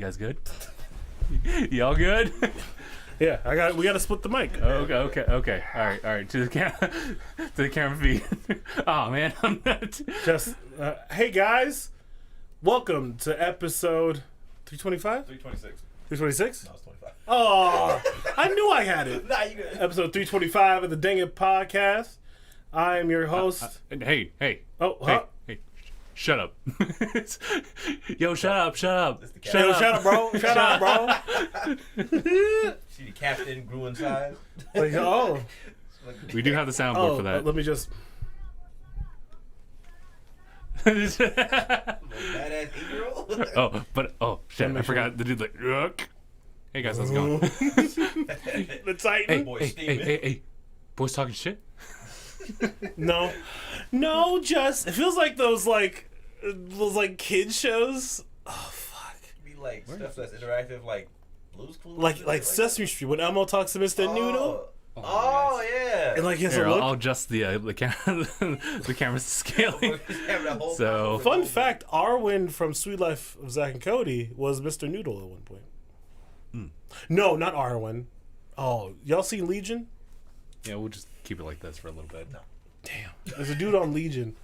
guys good? Y'all good? Yeah, we gotta split the mic. Okay. All right. To the camera feed. Oh man, I'm not. Just hey guys, welcome to episode 325. 326. 326. No, it's 25. Oh, I knew I had it. Nah, you good. Episode 325 of the DangIT Podcast. I am your host. Hey. Oh, huh? Hey. Shut up. Yo, shut up. Shut up, bro. Shut up, bro. See the captain grew in size. Like, oh, We do have the soundboard for that. let me just. Badass 8-year-old. Shit! I forgot the dude like. Yuck. Hey guys, how's it going? The Titan. Boy, Hey. Boys talking shit. No, just it feels like those kid shows. Oh fuck. You be like stuff that's interactive, like Blue's Clues. Like Sesame Street when Elmo talks to Mr. Noodle. Oh yeah. And like he has Here, a look. I'll adjust the camera's scaling. So Fun fact: Arwen from Sweet Life of Zack and Cody was Mr. Noodle at one point. No, not Arwen. Oh, y'all seen Legion? yeah, we'll just keep it like this for a little bit. No. Damn, there's a dude on Legion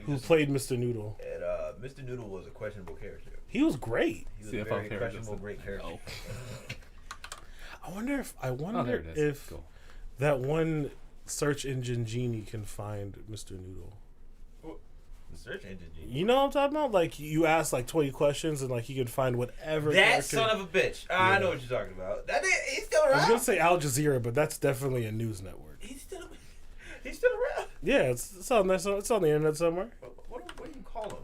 who played Mr. Noodle. And Mr. Noodle was a questionable character. He was great. He was See a if very I'll carry questionable, this. great character. Oh. I wonder Oh, there it is. if Cool. that one search engine genie can find Mr. Noodle. The search engine genius. You know what I'm talking about? Like you ask like 20 questions and like he can find whatever. That character. son of a bitch. I know what you're talking about. He's still around. I was gonna say Al Jazeera, but that's definitely a news network. He's still around. Yeah, it's on there. It's on the internet somewhere. What do you call him?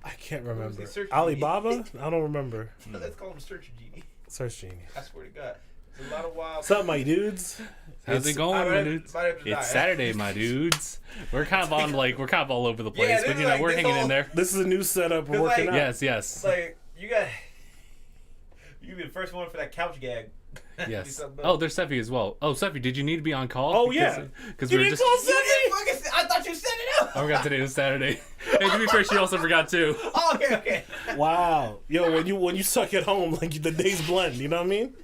I can't remember. the search Alibaba? I don't remember. Let's call him Search Genie. Search genie. I swear to God. There's a lot of wild. What's up, my dudes? How's it going, my dudes? my name is It's Saturday, my dudes. We're kind of on all over the place, Yeah, but this is like we're this hanging in whole- there. This is a new setup. We're 'Cause, working like- out. Yes. Like you be the first one for that couch gag. Yes. Do Oh, there's Seffi as well. Oh, Seffi, did you need to be on call? Oh, yeah. Because You we were didn't just. call You didn't fucking I thought you set it up. I forgot today was Saturday. Hey, to be fair, she also forgot too. Oh, okay. Wow. Yo, when you suck at home, like the days blend. You know what I mean?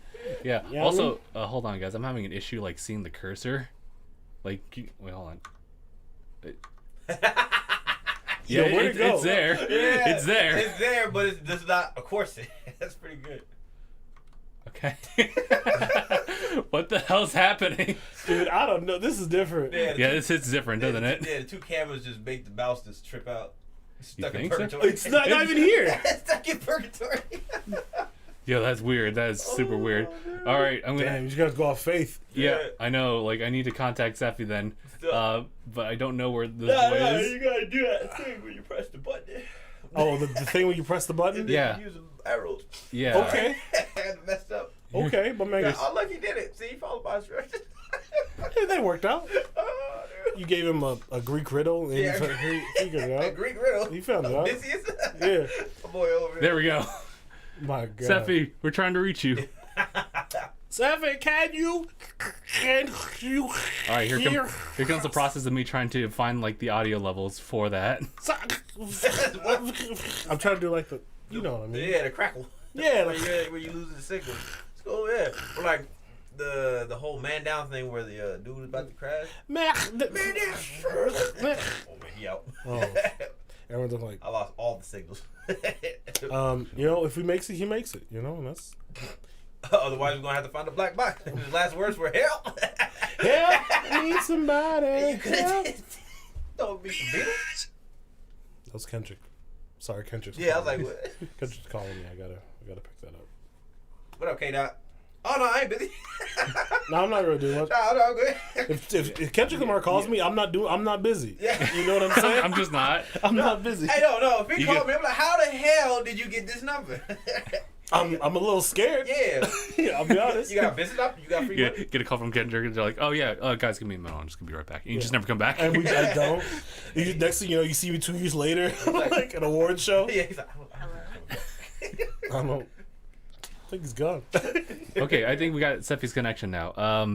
Yeah. Yeah, Also, hold on, guys. I'm having an issue like seeing the cursor. Like, wait, hold on. Yo, where'd it go? It's there. Yeah, It's there. It's there, but it's not a corset. That's pretty good. Okay. What the hell's happening? Dude, I don't know. This is different. Yeah, Yeah, this hits different, doesn't it? Yeah, the two cameras just make the mouse just trip out. It's You stuck in think so? purgatory. It's not even here. It's stuck in purgatory. Yo, that's weird. That is super weird. All right, I'm gonna. Damn, you guys go off faith. Yeah, Yeah. I know. Like, I need to contact Seffi then. Still. But I don't know where the No, way is. you gotta do that thing when you press the button. Oh, the thing when you press the button? And then Yeah. you use arrows. Yeah. Okay. Messed up. Okay, but man, Yeah, I lucky did it. See, he followed my instructions. that worked out. Oh, dude. You gave him a Greek riddle, and Yeah, he figured it A out. Greek riddle. He found it out. Odysseus? Yeah. A boy over here. There we go. My God. Seffi, we're trying to reach you. Seffi, can you? All right, here comes the process of me trying to find like the audio levels for that. I'm trying to do like the, you know what I mean? Yeah, the crackle. Yeah, where you losing the signal. Let's go over there. Or like the whole man down thing where the dude is about to crash. Man, Oh, he out. Oh. Everyone's like, I lost all the signals. you know, if he makes it, he makes it. You know, and that's Otherwise, we're gonna have to find a black box. His last words were hell. help me somebody. You could Help. don't be some Beatles. That was Kendrick. Sorry, Kendrick's Yeah, I was calling like, me. what? Kendrick's calling me. I gotta pick that up. What up, K-Dot? Oh no, I ain't busy. No, I'm not gonna do much. No, I'm good. If Kendrick Lamar calls me, I'm not busy. Yeah. You know what I'm saying? I'm just not. I'm not busy. Hey, no. If he You called get- me, I'm like, how the hell did you get this number? I'm a little scared. Yeah. Yeah, I'll be honest. You got business up? You got free money? Get a call from Kendrick and they're like, "Oh yeah, guys, give me a minute. I'm just gonna be right back." And you just never come back. And I don't. Next thing you know, you see me 2 years later, like an award show. Yeah, he's like, I don't. I think he's gone. Okay, I think we got Seffi's connection now.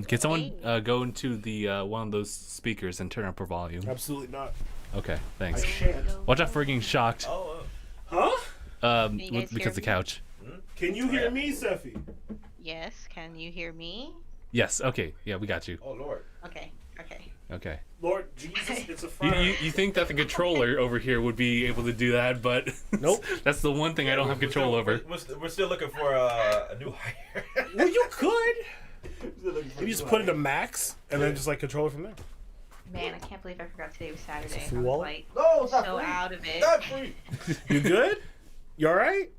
Can someone go into the one of those speakers and turn up her volume? Absolutely not. Okay, thanks. I shan't. Watch out for getting shocked. oh, Huh? Because the couch. Can you hear me, Seffi? Yes, can you hear me? Yes. Okay. Yeah, we got you. Oh Lord. Okay. Okay. Lord Jesus, it's a You, fire. you think that the controller over here would be able to do that, but Nope. That's the one thing I don't have control over. We're still looking for a new hire. Well, you could. You just put it to max and then just like control it from there. Man, I can't believe I forgot today was Saturday. free I was wallet? like No, it's not so free. out of it. Not free. You good? You all right?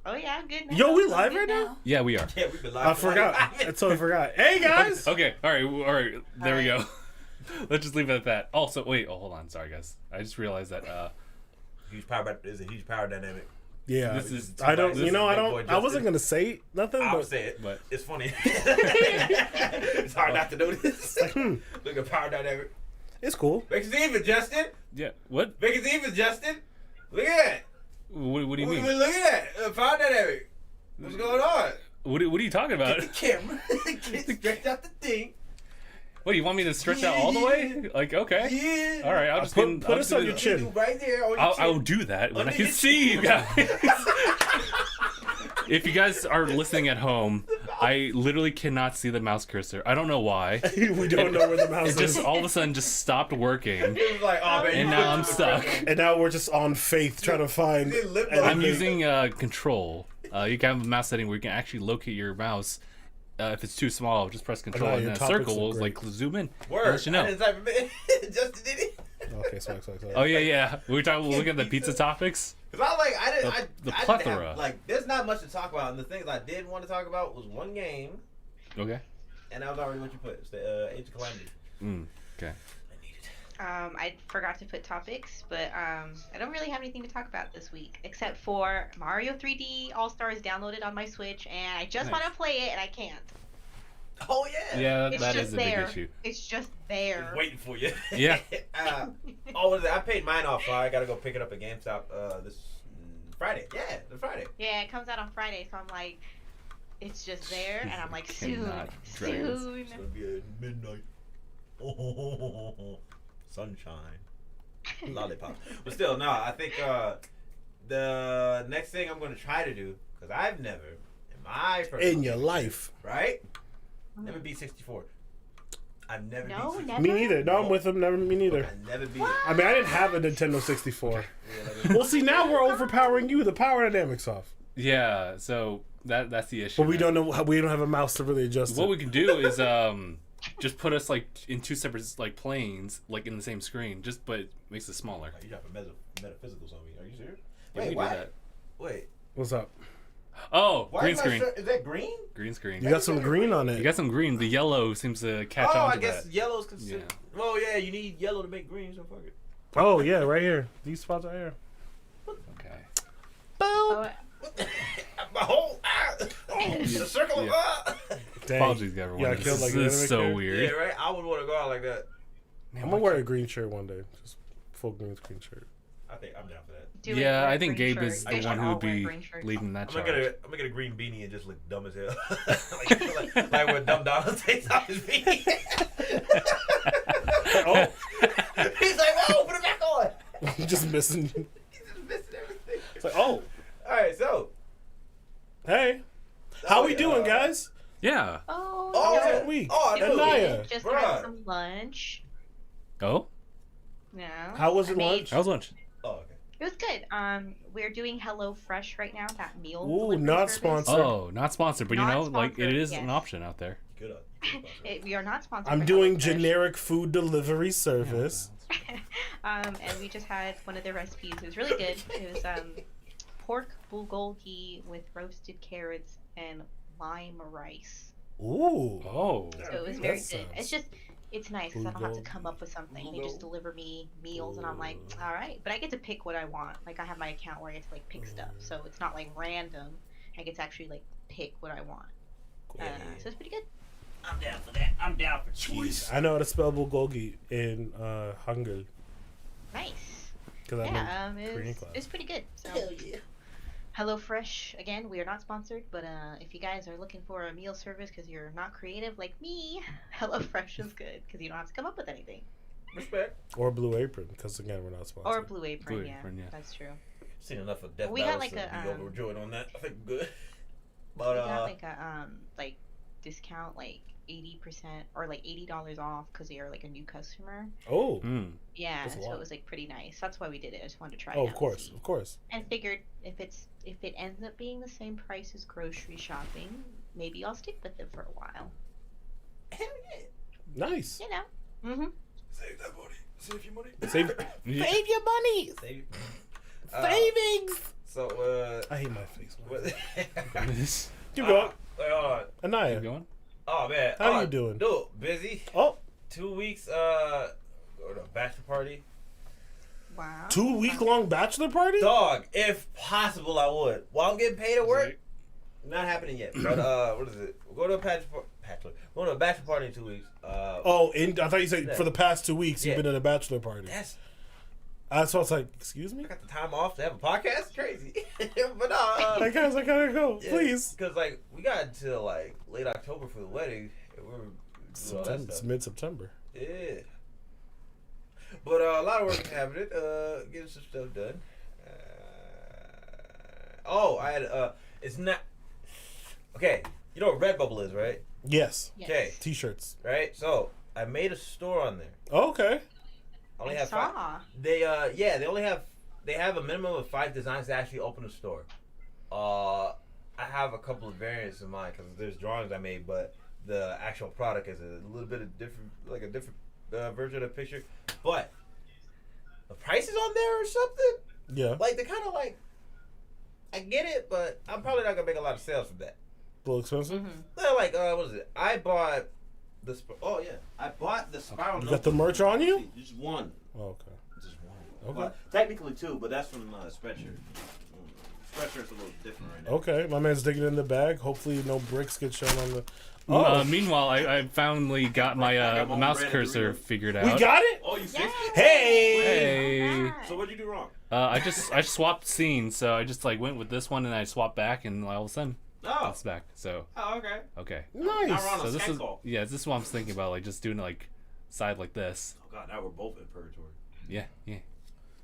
Oh yeah, I'm good now. Yo, we I'm live good right now? Yeah, we are. Yeah, we've been live. I forgot. I totally forgot. Hey guys. Okay. All right. There we All go. Let's just leave it at that. Also, wait. Oh, hold on. Sorry, guys. I just realized that. There's a huge power dynamic. Yeah. This is- I don't. this You is know, I Big Boy don't. I Justin. wasn't gonna say nothing, I'll but say it, but- it's funny. It's hard not to notice. Look at power dynamic. it's cool. Make it even, Justin. Yeah. What? Make it even, Justin. Look at that. What do you mean? Look at that. Power dynamic. What's going on? What are you talking about? Get the camera. Stretch out the thing. What, you want me to stretch out all the way? Like, okay. Yeah. All right. I'll just Put I'll us just on do your this. chin. Do right there on your I'll chin. do that when I Under can your see you chin. guys. If you guys are listening at home, I literally cannot see the mouse cursor. I don't know why. We don't know where the mouse It just is. all of a sudden just stopped working, It was like, oh man, and you now put I'm the stuck. pressure on. And now we're just on faith trying to find. It lip anything. I'm using control. You can have a mouse setting where you can actually locate your mouse. If it's too small, just press control, know, and your then a topics circle will look like zoom in. Word. I'll let you know. I didn't type it. Justin did it. Okay, sorry. Oh yeah. We were talking. We'll look at the pizza topics. Cause I didn't. The I didn't plethora. have, like, there's not much to talk about, and the things I did want to talk about was one game, Okay. and that was already what you put. It's the Age of Calamity. Okay. I need it. I forgot to put topics, but I don't really have anything to talk about this week except for Mario 3D All Stars downloaded on my Switch, and I just Nice. want to play it and I can't. Oh yeah. Yeah, It's that just is a there. big issue. It's just there. I'm waiting for you. Yeah. What is it? I paid mine off, so I gotta go pick it up at GameStop this Friday. Yeah, the Friday. Yeah, it comes out on Friday, so I'm like, it's just there, and I'm like, soon, Cannot drag this. soon. It's gonna be at midnight. Oh, sunshine. Lollipops. But still, no, I think the next thing I'm gonna try to do, because I've never in my personal In your life. right? Never beat 64. I've never No, beat 64. never. Me neither. No, I'm with him. Never. Me neither. I never beat What? I mean, I didn't have a Nintendo 64. it. Yeah, Well, see, now we're overpowering you. The power dynamics off. Yeah. So that's the issue. But we man. don't know. We don't have a mouse to really adjust What it. we can do is just put us like in two separate like planes, like in the same screen. Just but it makes it smaller. you dropping metaphysicals on me. Are you serious? Yeah, Wait, we can why? do that. Wait. What's up? Oh, Why green is my screen. shirt- is that green? Green screen. You got some green on You it. got some green. The yellow seems to catch Oh, on I to guess that. yellow's considered. Yeah. Well, yeah, you need yellow to make green, so fuck it. Oh yeah, right here. These spots right here. Okay. Oh, My whole the circle of Dang. Apologies, everyone. Yeah, I this killed, is, like, this is an so anime weird. Yeah, right. I would want to go out like that. Man, I'm why gonna wear a can't- green shirt one day. Just full green screen shirt. I think I'm down for that. do it, Yeah, wear I a think green Gabe shirt. is They the should one who all would wear be green shirts. leading that I'm charge. gonna get a green beanie and just look dumb as hell, like when Dumb Donald takes off his beanie. Oh, He's like, "Whoa, put it back on." you're just missing. He's just missing everything. It's like, oh, All right, so hey, how we doing, guys? Yeah. Oh, Oh, no. That week. Oh, It I was know. Anaya. good. Just Bruh. had some lunch. Oh, No. How was I it made- lunch? how's lunch? Oh, okay. It was good. We're doing Hello Fresh right now. That meal. Ooh, delivery not service. sponsored. Oh, not sponsored, but Not you know, like it sponsored, is yes. an option out there. Good. We are not sponsored. I'm by doing HelloFresh. generic food delivery service. And we just had one of their recipes. It was really good. It was pork bulgogi with roasted carrots and lime rice. Ooh. Oh. So it was That very sounds good. It's just, it's nice because I don't have to bulgogi. come up with something. They just deliver me meals, and I'm like, all right. But I get to pick what I want. Like I have my account where I get to like pick stuff, so it's not like random. I get to actually like pick what I want. So it's pretty good. I'm down for that. I'm down for cheese. I know how to spell bulgogi in Hangul Nice. because I'm Yeah, in Korean class. it's pretty good. So. Hell yeah. HelloFresh, again, we are not sponsored, but if you guys are looking for a meal service because you're not creative like me, HelloFresh is good because you don't have to come up with anything. Respect. Or Blue Apron because again we're not sponsored. Or Blue Apron, Blue yeah, Apron, yeah. that's true. Seen enough of Death We got Battles like to a, be overjoyed on that. I think we're good. we But got like a like discount, like 80% or like $80 off because you're like a new customer. Oh. Yeah, That's a so lot. it was like pretty nice. That's why we did it. I just wanted to try it Oh, out of and course, see. of course. And figured if it ends up being the same price as grocery shopping, maybe I'll stick with it for a while. hell yeah. Nice. You know. Mm-hmm. Save that money. Save your money. Save your money. Save. Savings. So I hate my face. what- Keep going. wait, hold on. Anaya. Keep going. Oh man, How you doing? Dude, busy. Oh, 2 weeks. Go to a bachelor party. Wow. 2 week long bachelor party? Dog, if possible, I would. While I'm getting paid at work, not happening yet. But what is it? We'll go to a bachelor. We're going to a bachelor party in 2 weeks. Oh, I thought you said Yeah. for the past 2 weeks you've Yeah. been at a bachelor party. That's. So I was like, excuse me? I got the time off to have a podcast. Crazy, but Hey guys, I gotta go. yeah, Please. because like we got until like late October for the wedding, and we're doing all that It's stuff. mid-September. Yeah. But a lot of work is happening. Getting some stuff done. I had it's not okay. You know what Redbubble is, right? Yes. Yes. Okay. T-shirts. Right. So I made a store on there. Oh, okay. I only I have five. saw. They they have a minimum of 5 designs to actually open a store. I have a couple of variants in mind because there's drawings I made, but the actual product is a little bit of different, like a different version of the picture. But the price is on there or something. Yeah. Like they kind of like, I get it, but I'm probably not gonna make a lot of sales from that. A little expensive. Mm-hmm. They're like, what is it? I bought the I bought the spiral. You got the merch on you? Just one. Oh, okay. Just one. Okay. Well, technically 2, but that's from Spreadshirt. Spreadshirt's a little different right now. Okay, my man's digging in the bag. Hopefully, no bricks get shown on the. Oh, Meanwhile, I finally got my got my own mouse brand of cursor Doritos. figured out. we got it. Oh, you see? Hey. Hey. So what'd you do wrong? I just swapped scenes, so I just like went with this one and I swapped back, and all of a sudden Oh. it's back. So Okay. okay. Nice. Now we're on So a this Skype is call. this is what I'm thinking about, like just doing it like side like this. Oh god, now we're both in purgatory. Yeah.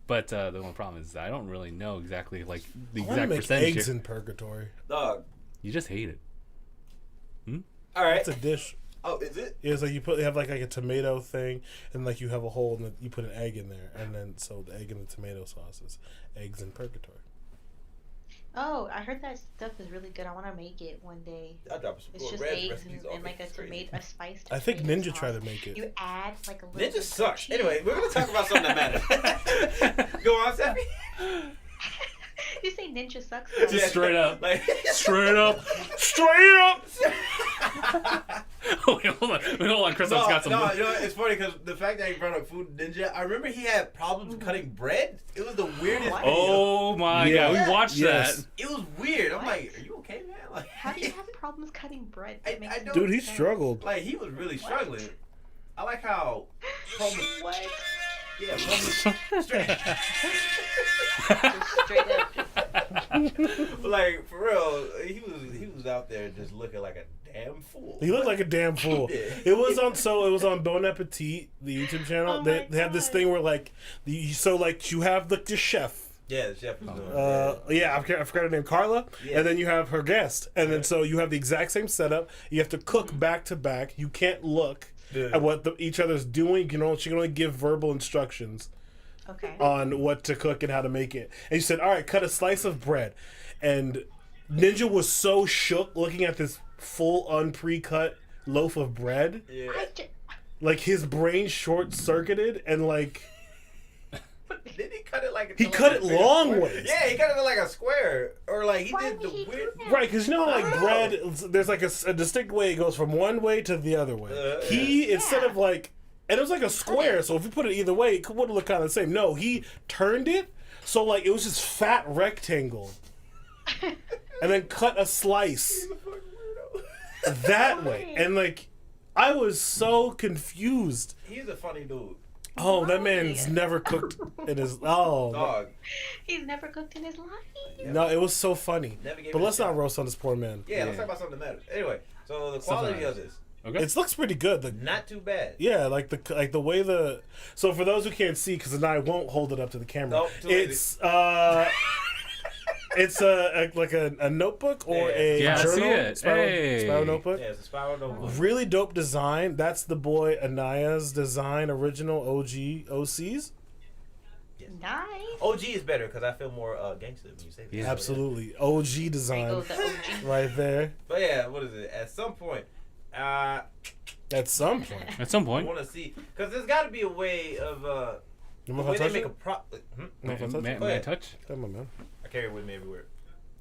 But the one problem is I don't really know exactly like the I want to exact make percentage. eggs in purgatory. Dog. You just hate it. All right. It's a dish. Oh, is it? It's like you have like a tomato thing, and like you have a hole, and you put an egg in there, and then so the egg and the tomato sauce is eggs in purgatory. Oh, I heard that stuff is really good. I want to make it one day. I'll drop some It's just red eggs recipes and, off and it. like a It's crazy. tomato, a spiced. I think tomato Ninja sauce. tried to make it. You add like a little. Ninja bit of sucks. cheese. Anyway, we're gonna talk about something that matters. Go on, Steffi. You say ninja sucks. Just though. straight up. Like, Straight up. Straight up. Wait, hold on. Chris, I've got some. No, you know what? It's funny because the fact that he brought up Food Ninja, I remember he had problems cutting bread. It was the weirdest What? video. Oh my Yeah. god, we watched Yes. that. It was weird. I'm like, are you okay, man? Like, How do you have problems cutting bread? I That makes don't- no Dude, he sense. struggled. like he was really struggling. I like how What? yeah, straight. Straight up. But like for real, he was out there just looking like a damn fool. He looked like a damn fool. Yeah. It was on Bon Appetit, the YouTube channel. Oh they my have this God. thing where like you have the chef. Yeah, the chef was doing I forgot her name, Carla, Yeah. and then you have her guest, and then so you have the exact same setup. You have to cook back to back. You can't look Yeah. at what each other's doing. She can only give verbal instructions Okay. on what to cook and how to make it. And you said, "All right, cut a slice of bread," and Ninja was so shook looking at this full unpre-cut loaf of bread, Yeah. like his brain short circuited and like. Did he cut it like He cut it long ways. Yeah, he cut it like a square, or like he Why did would the he do weird. that? Right, because you know, like I don't bread, there's like a distinct way it goes from one way to the other way. He instead of like, and it was like a square, so if you put it either way, it would look kind of the same. No, he turned it so like it was just fat rectangle, and then cut a slice that way, and like I was so confused. He's a funny dude. Oh, that man's never cooked in his Dog. He's never cooked in his life. No, it was so funny. Never gave But it a let's not shot. roast on this poor man. Yeah, let's talk about something that matters. Anyway, so the quality of this. Okay. It looks pretty good. Not too bad. Yeah, like the way so for those who can't see, because I won't hold it up to the camera. Nope, too it's it's a notebook or a Yeah, I see journal. it. Spiral notebook. Yeah, it's a spiral notebook. Really dope design. That's the boy Anaya's design, original OG OCs. Nice. OG is better because I feel more gangster when you say that. Yeah. Absolutely, OG There you design go, the OG. right there. But yeah, what is it? At some point, At some point, At some I point. want to see because there's got to be a way of you the mind way if I they touch make it? a prop. May, touch it? may I touch? Come on, man. I carry it with me everywhere.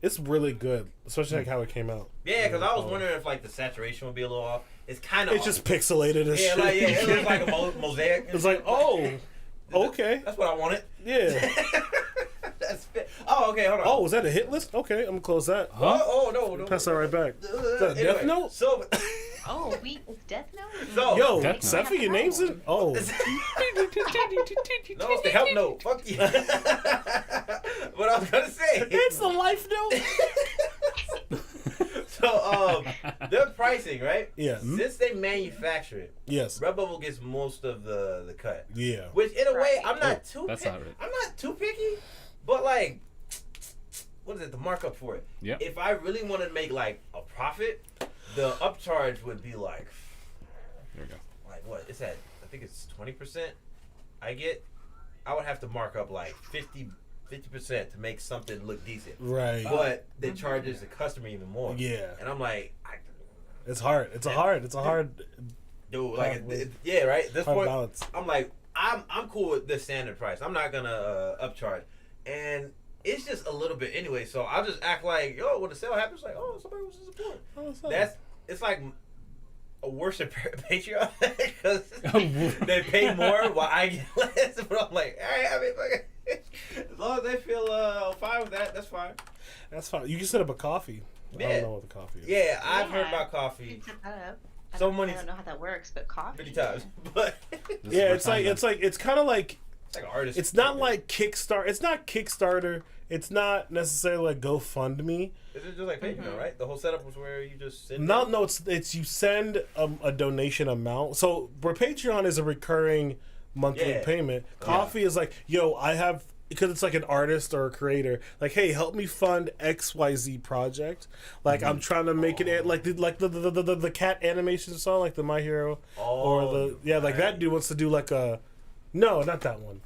It's really good, especially like how it came out. Yeah, because I was wondering if like the saturation would be a little off. It's kind of It's just pixelated as yeah, shit. like it looks like a mosaic. It's like, oh, okay, That's what I wanted. yeah. That's fit. Oh, okay, hold on. Oh, was that a hit list? Okay, I'm gonna close that. Oh, no. Pass that right back. Is that a Death Note? So, Oh, it's Death Note? So- Yo, Death Note. Sephi, your name's in. Oh, no, it's the help note. Fuck you. What I was gonna say. it's the life note. So, their pricing, right? Yeah. Since they manufacture it, Yes. Redbubble gets most of the cut. Yeah. Which, in a way, Right. I'm not too. That's not right. I'm not too picky, but like, what is it? The markup for it. Yep. If I really wanted to make like a profit, the upcharge would be like There we go. what? It's at I think it's 20%. I would have to mark up like 50% to make something look decent. Right. But that charges the customer even more. Yeah. And I'm like, It's hard. It's a hard. dude, like, Hard yeah, right. At this hard point, balance. I'm like, I'm cool with the standard price. I'm not gonna upcharge, and it's just a little bit anyway. So I'll just act like, yo, when the sale happens, like, oh, somebody was supporting. It's like a worse than Patreon because they pay more while I get less. But I'm like, all right, I mean, fuck, as long as they feel fine with that, that's fine. That's fine. You can set up a coffee. I Yeah. don't know what the coffee is. Yeah, I've Yeah. heard about You coffee can set that up. So I many- don't know how that works, but coffee. 50 times, but Yeah, it's kind of like it's like an artist. it's not like Kickstarter. It's not Kickstarter. It's not necessarily like GoFundMe. Is it just like Patreon, right? The whole setup was where you just send. No, it's you send a donation amount. So where Patreon is a recurring monthly Yeah. payment, Coffee is like, yo, I have, because it's like an artist or a creator, like, hey, help me fund XYZ project. Like I'm trying to make it like the cat animation song, like the My Hero, or that dude wants to do like a, no, not that one.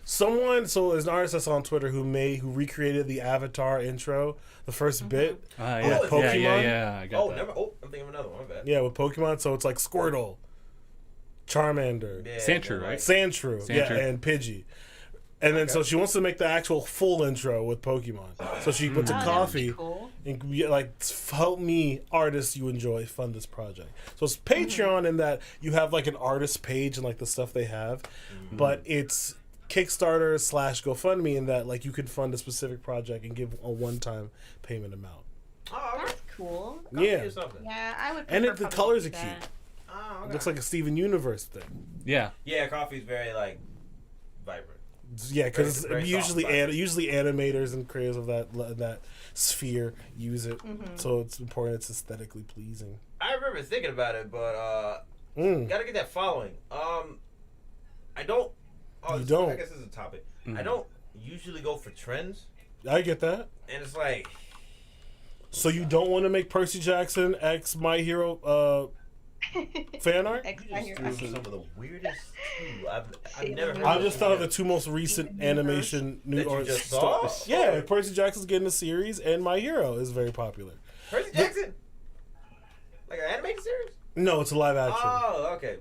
Someone, so there's an artist I saw on Twitter who recreated the Avatar intro, the first bit. Yeah, Pokemon? yeah, I got that. I'm thinking of another one. My bad. Yeah, with Pokemon, so it's like Squirtle, Charmander, Yeah, Sandshrew, yeah, right? Sandshrew, yeah, Sandshrew. and Pidgey. And then so she wants to make the actual full intro with Pokemon. So she went to Oh, that would be Coffee cool. and help me, artists you enjoy, fund this project. So it's Patreon in that you have like an artist page and like the stuff they have, but it's Kickstarter / GoFundMe in that like you could fund a specific project and give a one-time payment amount. Oh, okay. That's cool. Yeah, Or something. Yeah, I would. and prefer the probably colors are that. cute. Oh, okay. It looks like a Steven Universe thing. Yeah. Yeah, coffee's very like vibrant. Yeah, because Very usually soft, usually animators and creators of that sphere use it, so it's important. It's aesthetically pleasing. I remember thinking about it, but gotta get that following. I don't. Oh, You don't. I guess this is a topic. I don't usually go for trends, I get that. and it's like So you don't want to make Percy Jackson X My Hero fan art? X you My just Hero. do some of the weirdest. I've Sailor never. Moon. Heard I of just thought of the two most recent animation new That you or just sto- saw? Yeah, Percy Jackson's getting a series, and My Hero is very popular. Percy Jackson, like an animated series. No, it's a live action. Oh, okay.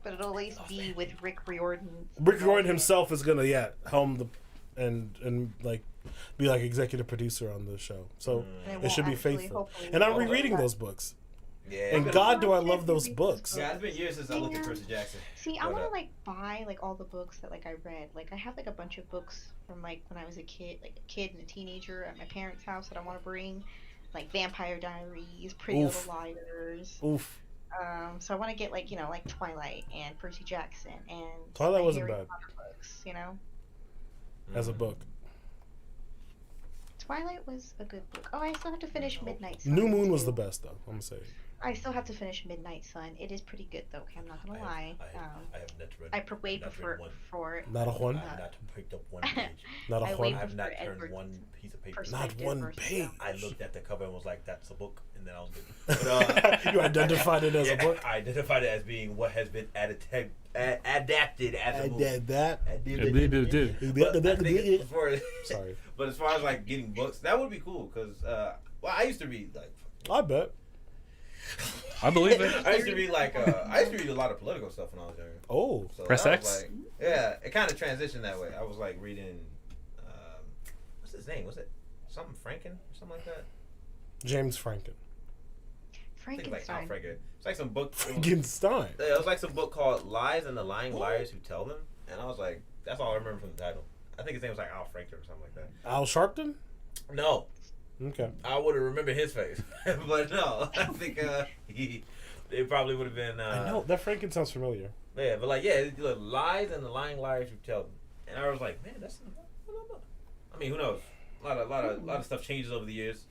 But it'll at least be with Rick Riordan. Rick Riordan himself is gonna helm the and like be like executive producer on the show, so And it should be won't actually, faithful. hopefully, And I'm Oh, rereading yeah. those books. Yeah. And it's God, been- do I love those books. Yeah, it's been years since I looked at Percy Jackson. See, I But, want to like buy like all the books that like I read. Like I have like a bunch of books from like when I was a kid and a teenager at my parents' house that I want to bring, like Vampire Diaries, Pretty Oof. Little Liars. Oof. So I want to get like like Twilight and Percy Jackson and Twilight my wasn't Harry bad. Potter books. As a book. Twilight was a good book. Oh, I still have to finish Midnight. New Sun, Moon was too. the best though. I'm gonna say. I still have to finish Midnight Sun. It is pretty good though. Okay, I'm not gonna lie. I have not read. I way prefer Not a one. I have not picked up one page. Not a I one. way I have not prefer turned Edward's one piece of paper. Not perspective one versus page. I looked at the cover and was like, "That's a book," and then I was good. But, You identified it as a book. I identified it as being what has been adapted as a I book. did that. I did But But I think as far as, Sorry. but as far as like getting books, that would be cool because well, I used to read like. I bet. I believe it. I used to read like I used to read a lot of political stuff when I was younger. Oh. So Press that was, X? like, yeah, it kind of transitioned that way. I was like reading, what's his name? Was it something Franken or something like that? James Franken. I think it was like Al Frankenstein. Franken. It's like some book. Frankenstein. It was like some book called Lies and the Lying Liars Who Tell Them, and I was like, that's all I remember from the title. I think his name was like Al Franken or something like that. Al Sharpton? No, Okay. I would have remembered his face, but no, I think it probably would have been. I know. That Franken sounds familiar. Yeah, but like, yeah, it's like Lies and the Lying Liars Who Tell Them, and I was like, man, that's. I mean, who knows? A lot of stuff changes over the years.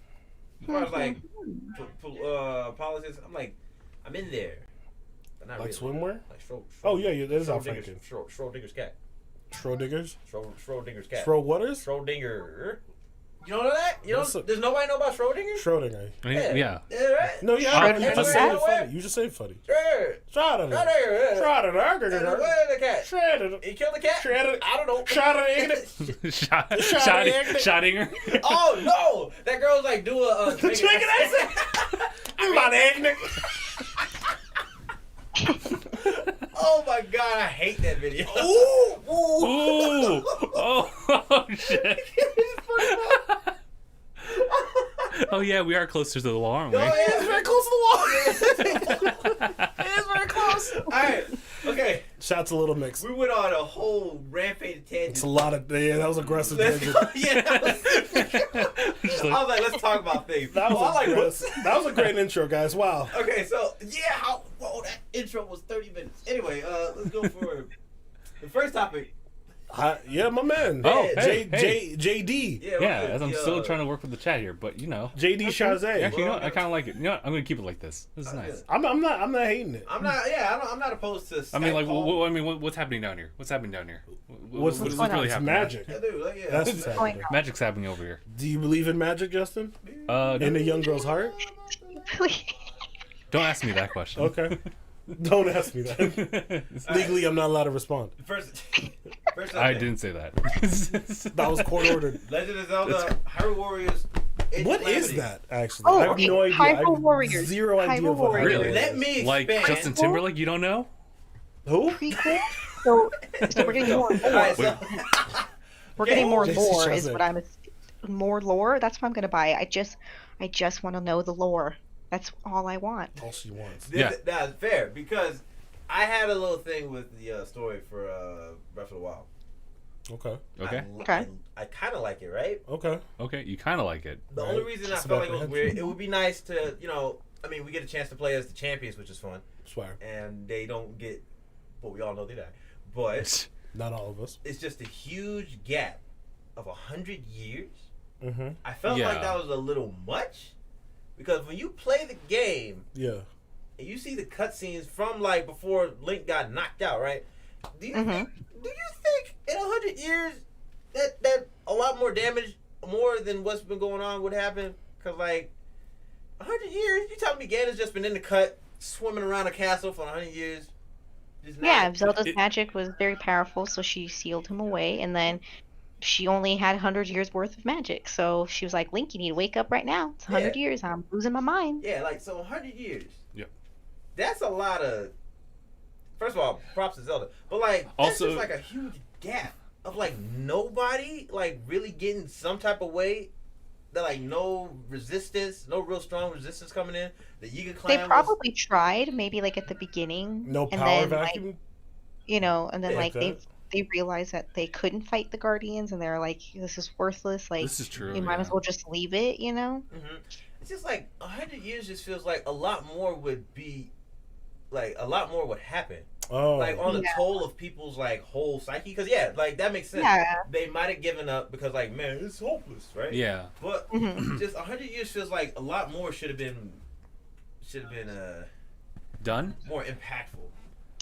As far as like politics, I'm like, I'm in there, but not Like really. swimwear? Like Oh, yeah, that is Al Schrodinger's, Franken. Schrodinger's cat. Schrodinger's? Schrodinger's cat. Waters? Schrodinger. You don't know that? You What's don't? up? Does nobody know about Schrodinger? Schrodinger. Yeah. Yeah, right? No, yeah, Schrodinger. you just Schrodinger. say it funny. You just say it funny. Sure. Schrodinger. Schrodinger. Schrodinger. Where the cat? Schrodinger. He killed the cat? Schrodinger. I don't know. Schrodinger. Shottinger. Oh, no. That girl's like, do a Jamaican accent. My Oh my god, I hate that video. Ooh. Ooh. Oh shit. Oh yeah, we are closer to the wall, aren't we? Oh, yeah, It's very close to the wall. it is very close. Alright, okay. Shots a little mixed. We went on a whole rampage tangent. It's a lot of, yeah, that was aggressive. Let's tangent. go. Yeah, I was like, let's talk about things. That was, Well, I like books. that was a great intro, guys. Wow. Okay, so yeah, that intro was 30 minutes. Anyway, let's go for the first topic. Yeah, my man. Oh, J, hey. JD. Yeah, as I'm still trying to work with the chat here, but you know. JD Chazé. Actually, you know what? I kind of like it. You know what? I'm gonna keep it like this. This is nice. I'm not hating it. I'm not opposed to. I mean, like, Skype call. what's happening down here? What's happening down here? What's really It's happening? magic. Yeah, dude, like, yeah. That's what's going happening. on? Magic's happening over here. Do you believe in magic, Justin? In a young girl's heart? Don't ask me that question. Okay. Don't ask me that. Legally, I'm not allowed to respond. First I update. didn't say that. That was court ordered. Legend of Zelda: Hyrule Warriors. Age What of is Calamity. that, actually? Oh, I have okay. no idea. I Hyrule have Warriors. zero idea Hyrule of what Warriors. Really? Let me Like expand. Justin Timberlake, you don't know? Who? Prequel. So we're getting more and All more. right, so, We're getting more and Jason more. Is Shazam. what I'm. More lore. That's what I'm gonna buy. I just want to know the lore. That's all I want. All she wants. Yeah. That's fair because I had a little thing with the story for Breath of the Wild. Okay. Okay. Okay. I kind of like it, right? Okay. Okay, you kind of like it. The Right. only reason I Just felt about like it was to weird, head. it would be nice to, I mean, we get a chance to play as the champions, which is fun, Swear. and they don't get, well, we all know they die, but Not all of us. it's just a huge gap of 100 years. Mm-hmm. I felt Yeah. like that was a little much, because when you play the game Yeah. and you see the cutscenes from like before Link got knocked out, right? Do you think in 100 years that a lot more damage, more than what's been going on, would happen? Because like 100 years, you telling me Ganon's just been in the cut, swimming around a castle for 100 years? Just not- Yeah, Zelda's It- magic was very powerful, so she sealed him away, and then she only had 100 years worth of magic. So she was like, Link, you need to wake up right now. It's 100 Yeah. years. I'm losing my mind. Yeah, like so 100 years. Yep. That's a lot of. First of all, props to Zelda, but like that's Also- just like a huge gap of like nobody like really getting some type of way. That like no resistance, no real strong resistance coming in. The Yiga clan. They probably tried, maybe like at the beginning. No and power then, vacuum. Like, and then Yeah, like okay. they realized that they couldn't fight the Guardians, and they're like, this is worthless. Like, This is true. you might yeah. as well just leave it. It's just like 100 years. Just feels like a lot more would be, like a lot more would happen. Oh. Like on the Yeah. toll of people's like whole psyche. Because yeah, like that makes sense. Yeah. They might have given up because like man, it's hopeless, right? Yeah. But Mhm. just 100 years feels like a lot more should have been should have been Done. more impactful.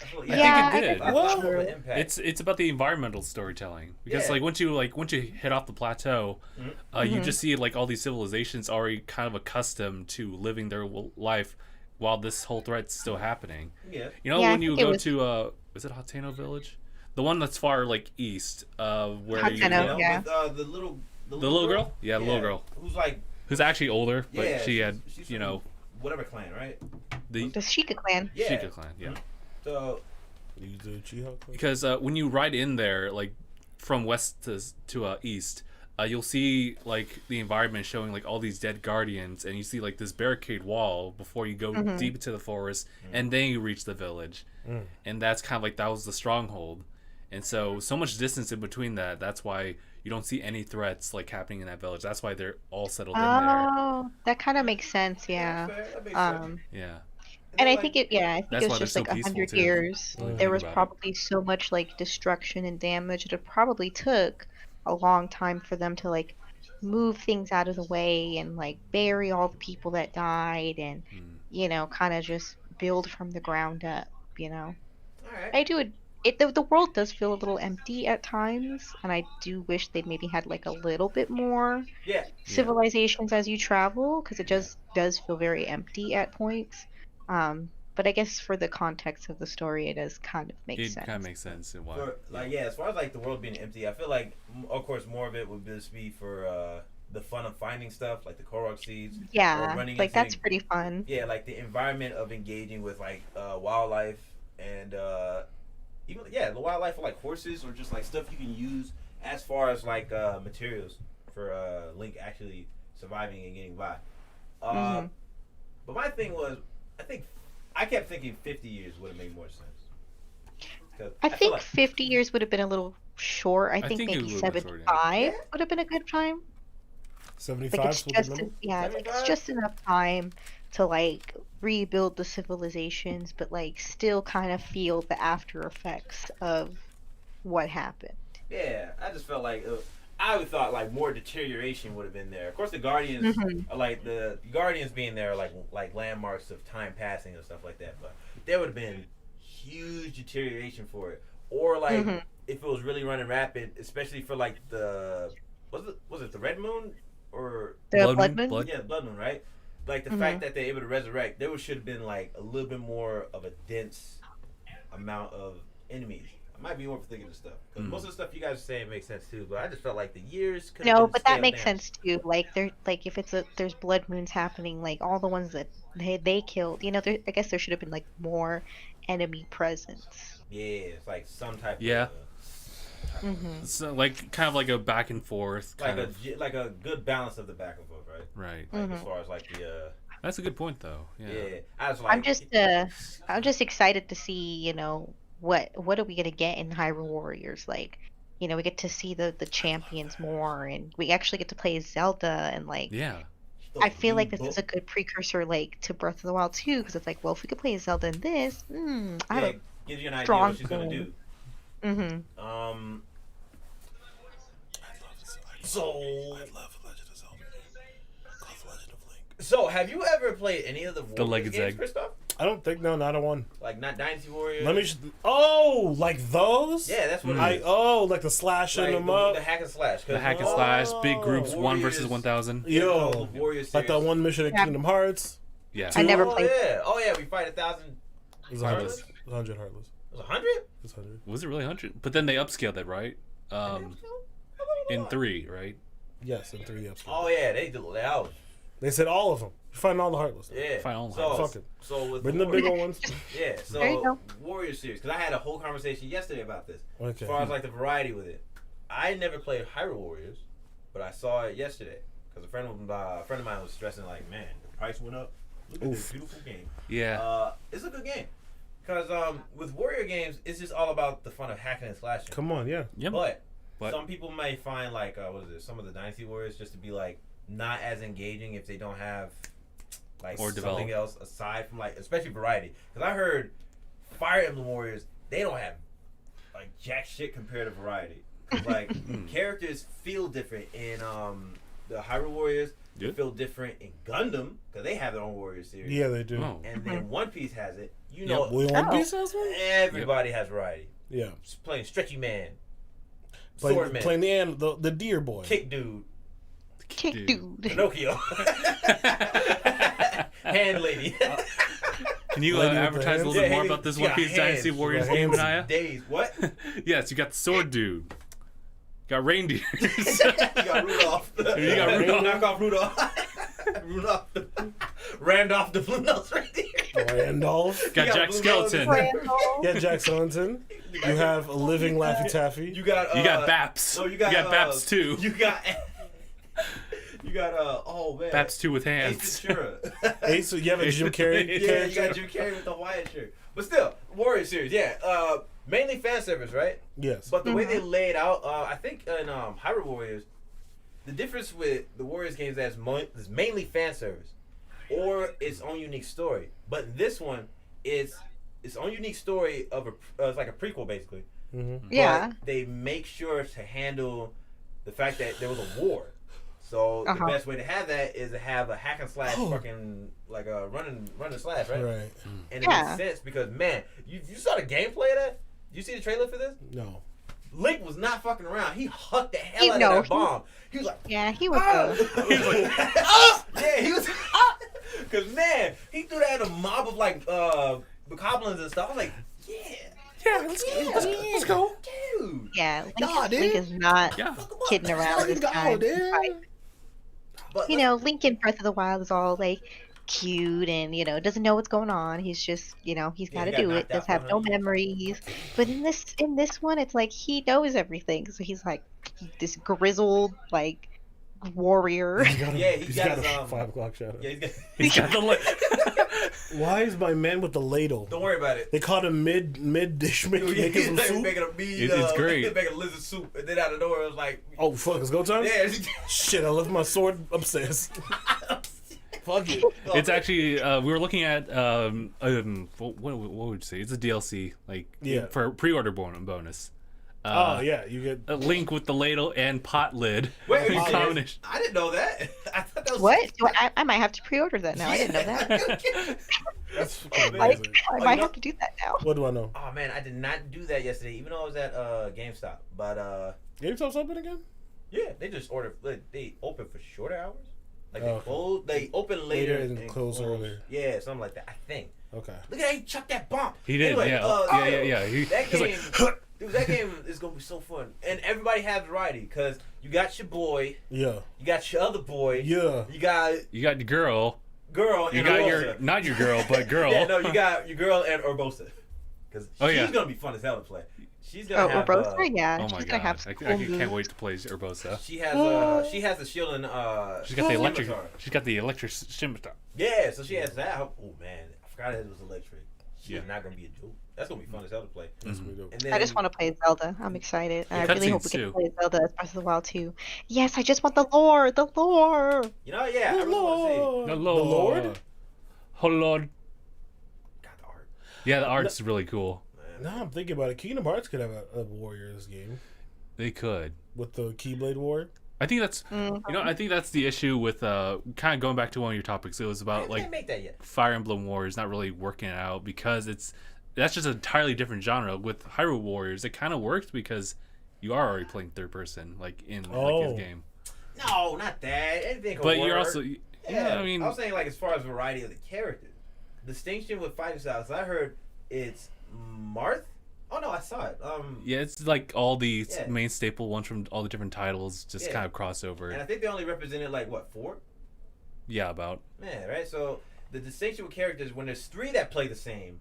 I feel like, I think it did. A lot more of an impact. It's about the environmental storytelling because Yeah. once you hit off the plateau, you just see like all these civilizations already kind of accustomed to living their life while this whole threat's still happening. Yeah. You know Yeah, I when you think it go was- to is it Hateno Village, the one that's far like east where Hateno. You know, Yeah. with, the little girl? Yeah, the little girl. Who's like who's actually older, but yeah, she had she's you from know whatever clan, right? the The Sheikah clan. Yeah. Sheikah clan. Yeah. So You do Uchiha clan? Because when you ride in there, like from west to east, you'll see like the environment showing like all these dead guardians, and you see like this barricade wall before you go deep into the forest, and then you reach the village, and that's kind of like that was the stronghold, and so much distance in between that. That's why you don't see any threats like happening in that village. That's why they're all settled in there. Oh, that kind of makes sense. Yeah. fair, that makes sense. Yeah. And I like, think I think That's it why was just they're like so peaceful, 100 too. years. When you There think was about it. probably so much like destruction and damage. It probably took a long time for them to like move things out of the way and like bury all the people that died and kind of just build from the ground up. all right. I do the world does feel a little empty at times, and I do wish they maybe had like a little bit more Yeah. civilizations as you travel, because it just does feel very empty at points. But I guess for the context of the story, it does kind of make It sense. kind of makes sense in why. As far as like the world being empty, I feel like of course more of it would just be for the fun of finding stuff like the Korok seeds. or Yeah, running like into that's pretty fun. Yeah, like the environment of engaging with like wildlife and even the wildlife are like horses or just like stuff you can use as far as like materials for Link actually surviving and getting by. But my thing was, I kept thinking 50 years would have made more sense. 'Cause I feel think like, 50 years would have been a little short. I think think it maybe would have been short, 75 would have been a good time. 75 Like it's is the just number? it's 75? just enough time to like rebuild the civilizations, but like still kind of feel the after effects of what happened. yeah, I just felt like I would thought like more deterioration would have been there. Of course, the Guardians are like the Guardians being there are like landmarks of time passing and stuff like that. But there would have been huge deterioration for it, or like if it was really running rapid, especially for like the was it the Red Moon or The Blood Moon? Blood? yeah, the Blood Moon, right? Like the fact that they're able to resurrect, there should have been like a little bit more of a dense amount of enemies. I might be overthinking this stuff. 'Cause most of the stuff you guys are saying makes sense too, but I just felt like the years could have No, been but that scaled makes down. sense too. Like if there's blood moons happening, like all the ones that they killed, I guess there should have been like more enemy presence. Yeah, it's like some type Yeah. of So like kind of like a back and forth like kind a of like a good balance of the back and forth, right? right. Like as far as like the That's a good point though. Yeah. I was like I'm just excited to see, what are we gonna get in Hyrule Warriors? Like, we get to see the champions more, and we actually get to play as Zelda, and like Yeah. I feel like this is a good precursor like to Breath of the Wild too, because it's like, well, if we could play as Zelda in this, I have gives you an idea strong what she's gonna do. So I love Legend of Zelda. Called Legend of Link. So have you ever played any of the Warriors Legged games, Zeg. Christoph? I don't think, no, not a one. Like not Dynasty Warriors? Let me. Like those? Yeah, that's what Like the slashing like them up. the hack and slash. 'Cause The hack and slash, big groups, one Warriors- versus 1,000. Yo, the Warriors like that series. one mission in Yeah. Kingdom Hearts. Yeah. I never Oh played. yeah, we fight 1,000. It was Heartless. 100. It was 100 Heartless. It was 100. It was 100. Was it really 100? But then they upscaled it, right? In 3, right? Yes, in 3 episodes. Oh yeah, they did that. They said all of them. You find all the Heartless. Yeah. Fine, all so, Fuck it. so with Bring the big old ones. Yeah, There you so go. Warrior series, because I had a whole conversation yesterday about this. Okay. As far as like the variety with it, I never played Hyrule Warriors, but I saw it yesterday because a friend of mine was stressing like, man, the price went up. Look at this beautiful game. Yeah. It's a good game because with Warrior games, it's just all about the fun of hacking and slashing. Come on, yeah. Yep. But some people may find like some of the Dynasty Warriors just to be like not as engaging if they don't have like Or something develop. else aside from like especially variety. Because I heard Fire Emblem Warriors, they don't have like jack shit compared to variety. 'Cause, like characters feel different in the Hyrule Warriors. Yeah. Feel different in Gundam because they have their own Warrior series. Yeah, they do. Oh. And then One Piece has it. You know, One Piece has one? everybody has variety. Yeah. Just playing Stretchy Man, Swordman, Playing the deer boy. Kick Dude, Kick dude. Pinocchio, Hand Lady. Can you Lady with advertise a the little bit more hands. about this She One got Piece hands. Dynasty She Warriors got game, hands. Naya? Days. What? Yes, you got the Sword Dude. Got reindeers. You got Rudolph. You got Rudolph. Knock off Rudolph. Rudolph. Randolph the Blue Nose Reindeer. Randolph. Got You got Jack Blue Skeleton. Yeah, Jack Skellington. You have a living Laffy Taffy. You got. You got Baps. No, you got. Baps too. You got. You got. Oh man. Baps 2 with Ace hands. Ventura. Ace, you have a Jim Carrey Yeah, you character? got Jim Carrey with the Hawaiian shirt. But still, Warrior series, yeah. Mainly fan service, right? Yes. But the way they lay it out, I think in Hyrule Warriors, the difference with the Warriors games is mainly fan service, or its own unique story. But in this one, it's its own unique story of it's like a prequel basically. Mm-hmm. Yeah. But they make sure to handle the fact that there was a war. So the best way to have that is to have a hack and slash fucking like a run and slash, right? Right. And it makes sense because man, you saw the gameplay of that? You see the trailer for this? No. Link was not fucking around. He hucked the hell out of that bomb. He was like, Yeah, he was. he was like, ah! Yeah, he was. Cause man, he threw that at a mob of like goblins and stuff. I was like, yeah, let's go, dude. Yeah, Nah, dude. Link is not Yeah. kidding around this time. But You know, Link in Breath of the Wild is all like cute and doesn't know what's going on. He's just he's got to he got do it. knocked Does out have no behind. memories. But in this one, it's like he knows everything. So he's like this grizzled like warrior. He's got a his, 5 o'clock shadow. yeah, He's got the Why is my man with the ladle? don't worry about it. They caught him mid dish making He's some like soup. making a mean, It's great. He's making lizard soup, and then out the door it was like, Oh fuck, it's go time. yeah. Shit, I left my sword upstairs. Fuck it. It's actually we were looking at what would you say? It's a DLC for pre-order bonus. Oh yeah, you get A Link with the ladle and pot lid. Wait, in are you serious? combination. I didn't know that. I thought that was What? I might have to pre-order that now. I didn't know that. that's fucking Like, amazing. I you might know- have to do that now. What do I know? Oh man, I did not do that yesterday, even though I was at GameStop. But GameStop's open again? yeah, they just ordered. They open for shorter hours. Like Oh, they okay. close, they open later and close earlier. Yeah, something like that. I think. Okay. Look at how he chucked that bomb. He did, Anyway, yeah. That He's game, like, dude, that game is gonna be so fun, and everybody has variety because you got your boy, Yeah. you got your other boy, Yeah. you got you got your girl. girl, You and got Urbosa. not your girl, but girl. Yeah, no, you got your girl and Urbosa, because Oh, she's yeah. gonna be fun as hell to play. She's Oh, gonna have. Urbosa? Yeah, Oh she's my gonna god, have some I cool can't moves. wait to play Urbosa. She has the shield and She's got the electric. scimitar. She's got the electric scimitar. Yeah, so she has that. Oh man, I forgot it was electric. She's Yeah. not gonna be a joke. That's gonna be fun as hell to play. That's pretty dope. And then I just want to play Zelda. I'm excited. Yeah, I really hope we cutscenes can too. play Zelda as Breath of the Wild too. Yes, I just want the lore. The lore. you know, yeah, I really want to see. The Lord? Oh Lord. God, the art. Yeah, the art's really cool. Now I'm thinking about it. Kingdom Hearts could have a Warriors game They could. with the Keyblade War. I think that's I think that's the issue with kind of going back to one of your topics. It was about They like can't make that yet. Fire Emblem Warriors not really working out because that's just an entirely different genre. With Hyrule Warriors, it kind of works because you are already playing third person, like in like his game. No, not that. Anything can But work. you're also Yeah, I mean I was saying like as far as variety of the characters, distinction with fighting styles. I heard it's Marth. Oh no, I saw it. yeah, it's like all the Yeah. main staple ones from all the different titles just Yeah. kind of crossover. and I think they only represented like what 4? Yeah, about. Man, right? So the distinction with characters when there's 3 that play the same.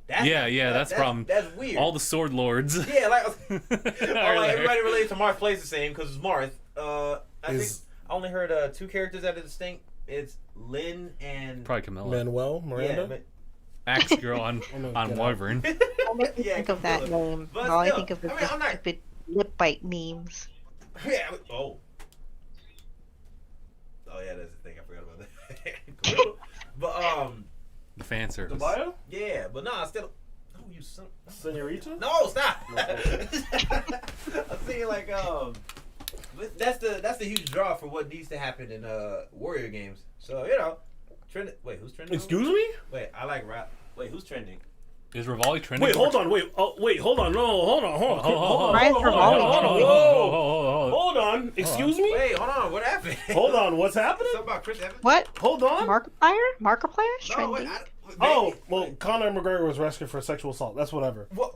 That's That's the problem. That's weird. All the sword lords. Yeah, like, Are like there. everybody related to Marth plays the same because it's Marth. I think Is I only heard 2 characters that are distinct. It's Lynn and Probably Camilla. Manuel Miranda. Yeah, Axe girl on Oh my on God. Wyvern. I never Yeah, think of that Camilla. name. But All I still, think of is I mean, the I'm not- stupid lip bite memes. yeah. Oh. Oh yeah, that's the thing. I forgot about that. Cool. But The fan service. Bio? yeah, but nah, still. Oh, you son. Senorita? No, stop. I'm thinking like But that's the huge draw for what needs to happen in Warrior games. So trend. Wait, who's trending? Excuse me? Wait, I like rap. Wait, who's trending? Is Rivali trending? Wait, hold on. Hold on. No, hold on. Why is Rivali Hold on. Excuse me? Wait, hold on. What happened? Hold on. What's happening? Something about Chris Evans? What? Hold on. Markiplier's No, wait. trending? Conor McGregor was rescued for sexual assault. That's whatever. What?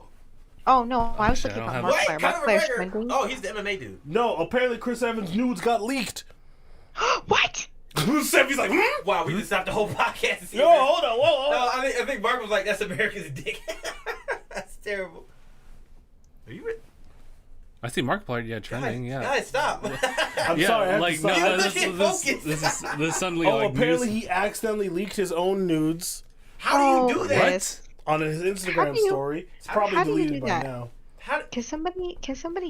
Oh no, I was Shit, looking I at don't Wait, Markiplier. Conor Markiplier's McGregor. trending. Oh, he's the MMA dude. No, apparently Chris Evans' nudes got leaked. What? Seffi's like, Wow, we just stopped the whole podcast to see Yo, that. hold on. Whoa. No, I think Mark was like, "That's America's dick." That's terrible. Are you? I see Markiplier, trending, Guys, stop. I'm Yeah, sorry. I have like, to stop. no, this suddenly, Oh, like, apparently news. he accidentally leaked his own nudes How do you do that? Yes. on his Instagram do you- story. It's probably how do you deleted do by that? now. How? Can somebody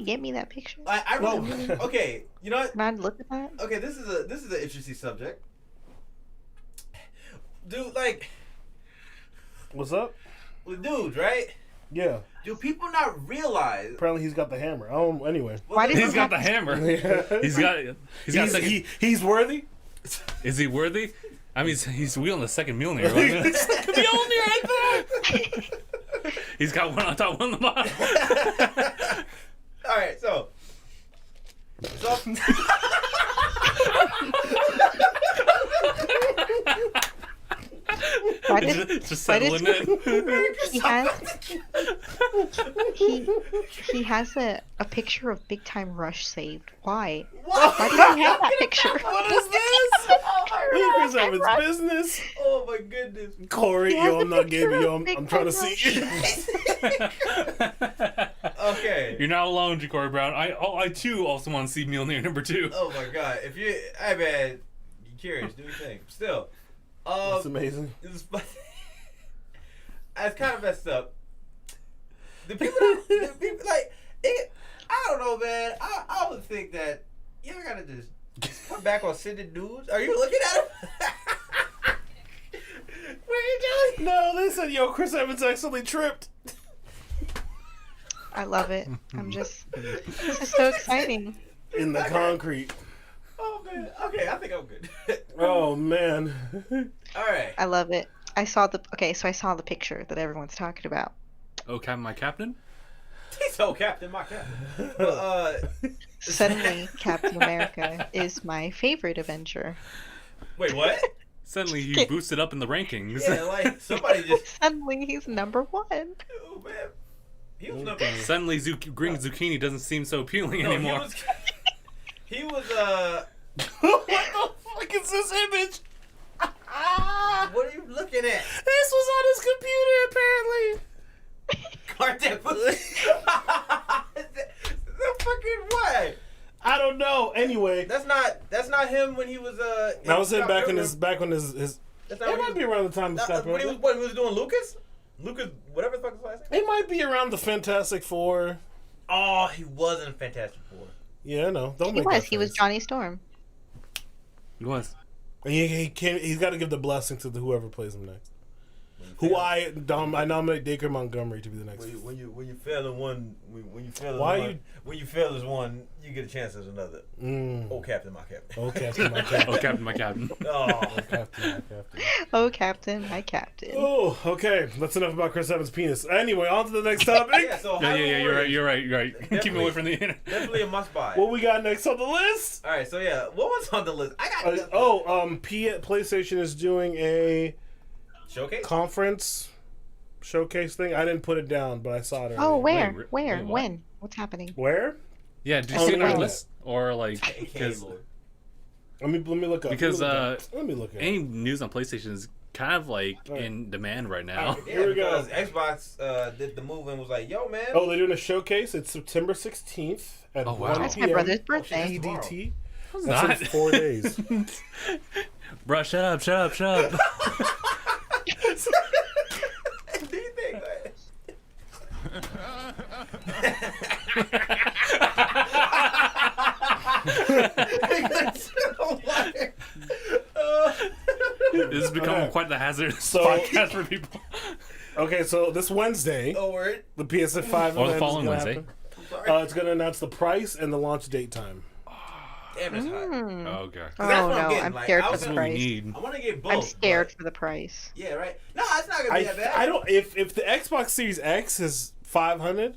get me that picture? I really. Okay, you know what? Can I look at that? Okay, this is an interesting subject. Dude, like, What's up? with dudes, right? Yeah. Do people not realize? Apparently he's got the hammer. Anyway. Why did He's he got the have- hammer. Yeah. He's got second. He's worthy. Is he worthy? I mean, he's wheeling the second Mjolnir. Wasn't it? Mjolnir right there. He's got one on top, one on the bottom. All right, so. Why did Just why did- settling it. he has a picture of Big Time Rush saved? Why? What? Why did he have that picture? What is this? Look at Chris Evans' business. Oh my goodness. Corey, He has yo, a I'm not picture giving you. of Big I'm trying to Time see you. Okay. You're not alone, Ja'Cory Brown. I too also want to see Mjolnir number 2. Oh my god. If you, hey man, you curious, do your thing. Still, That's amazing. it's kind of messed up. The people like it. I don't know, man. I would think that y'all gotta just come back on sending news. Are you looking at him? What are you doing? No, they said, yo, Chris Evans accidentally tripped. I love it. This is so exciting. In the concrete. Oh man. Okay, I think I'm good. Oh, man. All right. I love it. I saw the picture that everyone's talking about. Oh, Captain, my captain. He's so Captain, my Captain. But, Suddenly, Captain America is my favorite Avenger. wait, what? Suddenly he boosted up in the rankings. Yeah, like somebody just. Suddenly, he's number one. Oh man. He was number. Suddenly green zucchini doesn't seem so appealing anymore. He was What the fuck is this image? What are you looking at? This was on his computer, apparently. Cartel pussy. The fucking what? I don't know. Anyway, That's not him when he was that was him Scott back when Pilgrim. his. That's It not when might he be around the time of was, Scott when he was Pilgrim. what he was doing Lucas, whatever the fuck his last name. It might be around the Fantastic Four. Oh, he wasn't Fantastic Four. Yeah, no, don't He make was. that He was face. Johnny Storm. He was. And he can't. He's got to give the blessing to whoever plays him next. I nominate Dacre Montgomery to be the next. When you fail in one, when you fail in Why one, you- when you fail as one, you get a chance as another. Oh, Captain, my Captain. Oh, Captain, my Captain. Oh, Captain, my captain. Oh, Captain, my Captain. Oh, Captain, my Captain. Oh, okay. That's enough about Chris Evans' penis. Anyway, on to the next topic. yeah. So Yeah, Hyrule you're Warriors, right. Keep me away from the internet. Definitely a must buy. What we got next on the list? All right, so yeah, what was on the list? I got PlayStation is doing a showcase. conference showcase thing. I didn't put it down, but I saw it. Oh, earlier. where? what? When? What's happening? Where? Yeah, did you Oh, see it on our no. list? Or like, AKA because Lord. Let me look up. Because, let me look up. any news on PlayStation is kind of like Alright. in demand right now. Yeah, Here we go. because Xbox did the move and was like, "Yo, man." Oh, they're doing a showcase. It's September 16th at Oh, wow. 1 That's my p.m. brother. birthday. EDT. It's That's not. in 4 days. Bro, shut up. Do you think that? This has become Okay. quite the hazardous So- podcast for people. Okay, so this Wednesday, Oh, word. the PS5 Or the event following is gonna Wednesday. happen. I'm sorry. It's going to announce the price and the launch date time. Damn, that's hot. Oh, okay. 'Cause that's Oh what I'm no, getting. I'm Like, scared I for was the That's what we price. need. I want to get both. I'm scared but- for the price. Yeah, right. No, it's not gonna be that bad. I don't. If the Xbox Series X is 500,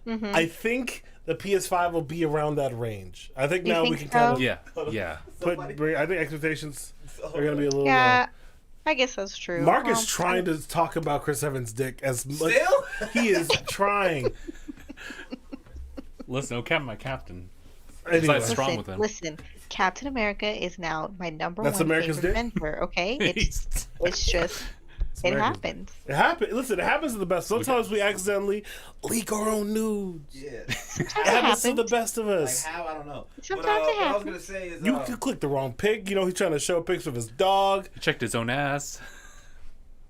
I think the PS5 will be around that range. I think You now we think can kind of Yeah. I think expectations are going to be a little. Yeah, I guess that's true. Mark is Well, trying to talk about Chris Evans' dick as much. Still? He is trying. Listen, okay, my captain. Anyway, That's strong Listen, with him. listen. Captain America is now my number That's one America's favorite dick? Avenger. Okay, it's just it America's happens. it happens. Listen, it happens to the best. Sometimes we accidentally leak our own nudes. Yeah. It happens to the best of Like us. how? I don't know. Sometimes but, it what I was happens. gonna say is You click the wrong pic. You know, he's trying to show pics of his dog. He checked his own ass.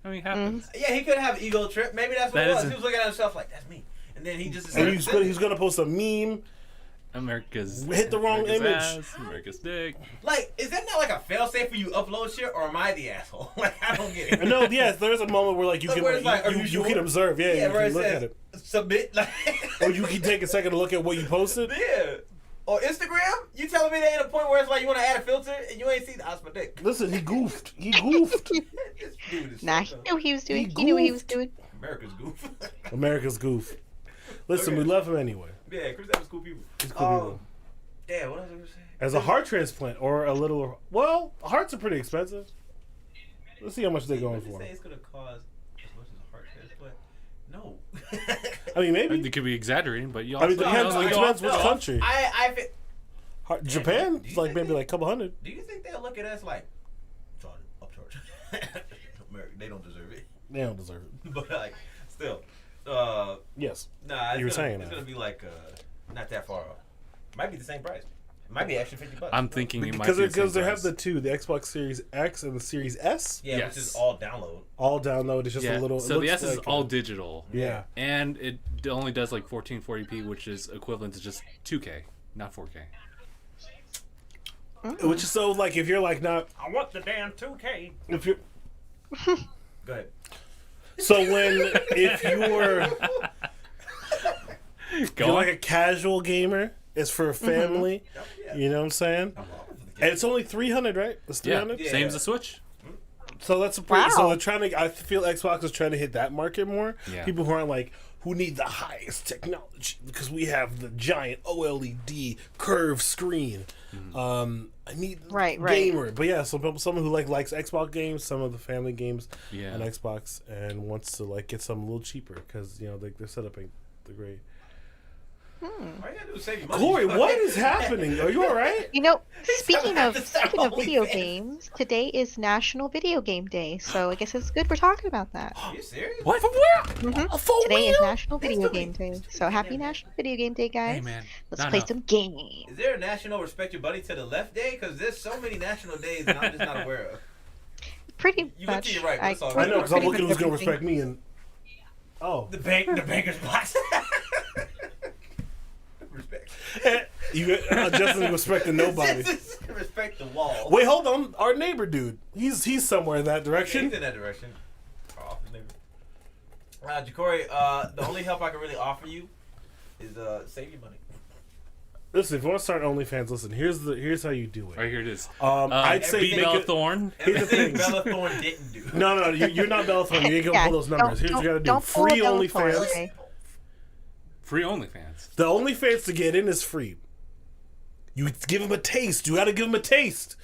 I mean, it happens. yeah, he could have an ego trip. Maybe that's what That it was. is a- He was looking at himself like, "That's me," and then he just And decided he's to gonna, send he's it. gonna post a meme. America's Hit the wrong America's image. ass, America's dick. Like, is that not like a failsafe when you upload shit, or am I the asshole? Like, I don't get it. No, yes, there is a moment where like you Like, can where it's like, are you, you you sure? can observe, yeah, you where can it look says at it, submit, like, or you can take a second to look at what you posted. yeah. Or Instagram, you telling me there ain't a point where it's like you want to add a filter and you ain't see the my dick. Listen, he goofed. He goofed. This dude is Nah, fucked he up. knew he was doing. He He knew what he was goofed. doing. America's goof. America's goof. Listen, Okay. we love him anyway. Yeah, Chris Evans cool people. He's cool people. Yeah, what else was I gonna say? As a heart transplant or a little, well, hearts are pretty expensive. Let's see how much they're going When you for. say it's gonna cost as much as a heart transplant? No. I mean, I mean, maybe. they could be exaggerating, but you I also mean, depends. you know, It depends which country. I Japan, do it's you like think maybe they- like a couple hundred. Do you think they'll look at us like, upcharge? America, they don't deserve it. They don't deserve it. But like, still, Yes. nah, You were it's saying gonna, it's that. gonna be like not that far off. Might be the same price. It might be actually $50. I'm thinking it might Because be the because same they have price. the two, the Xbox Series X and the Series S, Yeah, Yes. which is all download. all download. It's just Yeah, a little. so it the looks S is like all digital. Yeah. And it only does like 1440p, which is equivalent to just 2K, not 4K. Which is so like if you're like not I want the damn 2K. if you're Go ahead. so when if you're Go you're on. like a casual gamer, it's for a family. Yeah. You know what I'm saying? And it's only 300, right? It's yeah, 300. Yeah. same as the Switch. So that's a pretty. So Wow. they're trying to. I feel Xbox is trying to hit that market more. Yeah. People who aren't like who need the highest technology because we have the giant OLED curved screen. I need Right. gamer, but yeah, someone who likes Xbox games, some of the family games Yeah. on Xbox, and wants to like get some a little cheaper because you know their setup ain't the great. All you gotta do is save your money. Corey, what is happening? Are you all right? You know, speaking have of to start video OnlyFans. games, today is National Video Game Day, so I guess it's good we're talking about that. Are you serious? What? For real? For Today is real? National Video Game Day, so happy National Video Game Day, guys! Hey, man. Let's No, play no. some games. Is there a national respect your buddy to the left day? Because there's so many national days that I'm just not aware of. Pretty You look much. to your right, but it's all I right. know because I'm pretty looking much who's gonna everything. respect me and. Oh, The banker's box. Respect. Justin respecting nobody. Respect the wall. Wait, hold on. Our neighbor dude. He's somewhere in that Yeah, direction. he's in that direction. Oh, Jacory, the only help I can really offer you is save your money. Listen, if you want to start OnlyFans, listen. Here's how you do it. Right here it is. I'd say Beat make Bella it. Thorne. Here's the Everything thing. Bella Thorne didn't do. No, you're not Bella Thorne. You ain't gonna pull those numbers. Here's what you gotta do. Don't pull a Free Bella Thorne, OnlyFans. okay? Free OnlyFans. The OnlyFans to get in is free. You give them a taste. You gotta give them a taste.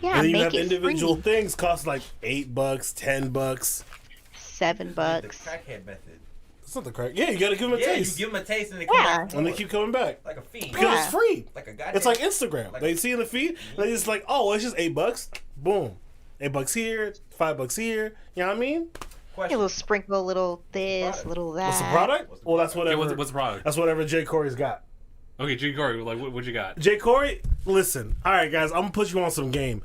Yeah, And then you make have it individual free. things cost like $8, $10. $7. The crackhead method. It's not the crack. Yeah, you gotta give them a Yeah, taste. you give them a taste and they come Yeah. back and they keep coming back. like a fiend. Because Yeah. it's free. Like a goddamn. It's like Instagram. Like- They see in the feed, and they just like, oh, it's just $8. Boom. $8 here, $5 here. You know what I mean? A question. little sprinkle, a little this, product? a little that. What's the product? What's the Well, that's Okay, whatever. what's the product? That's whatever Jay Corey's got. Okay, G Corey, like what you got? Jay Corey, listen. All right, guys, I'm gonna put you on some game.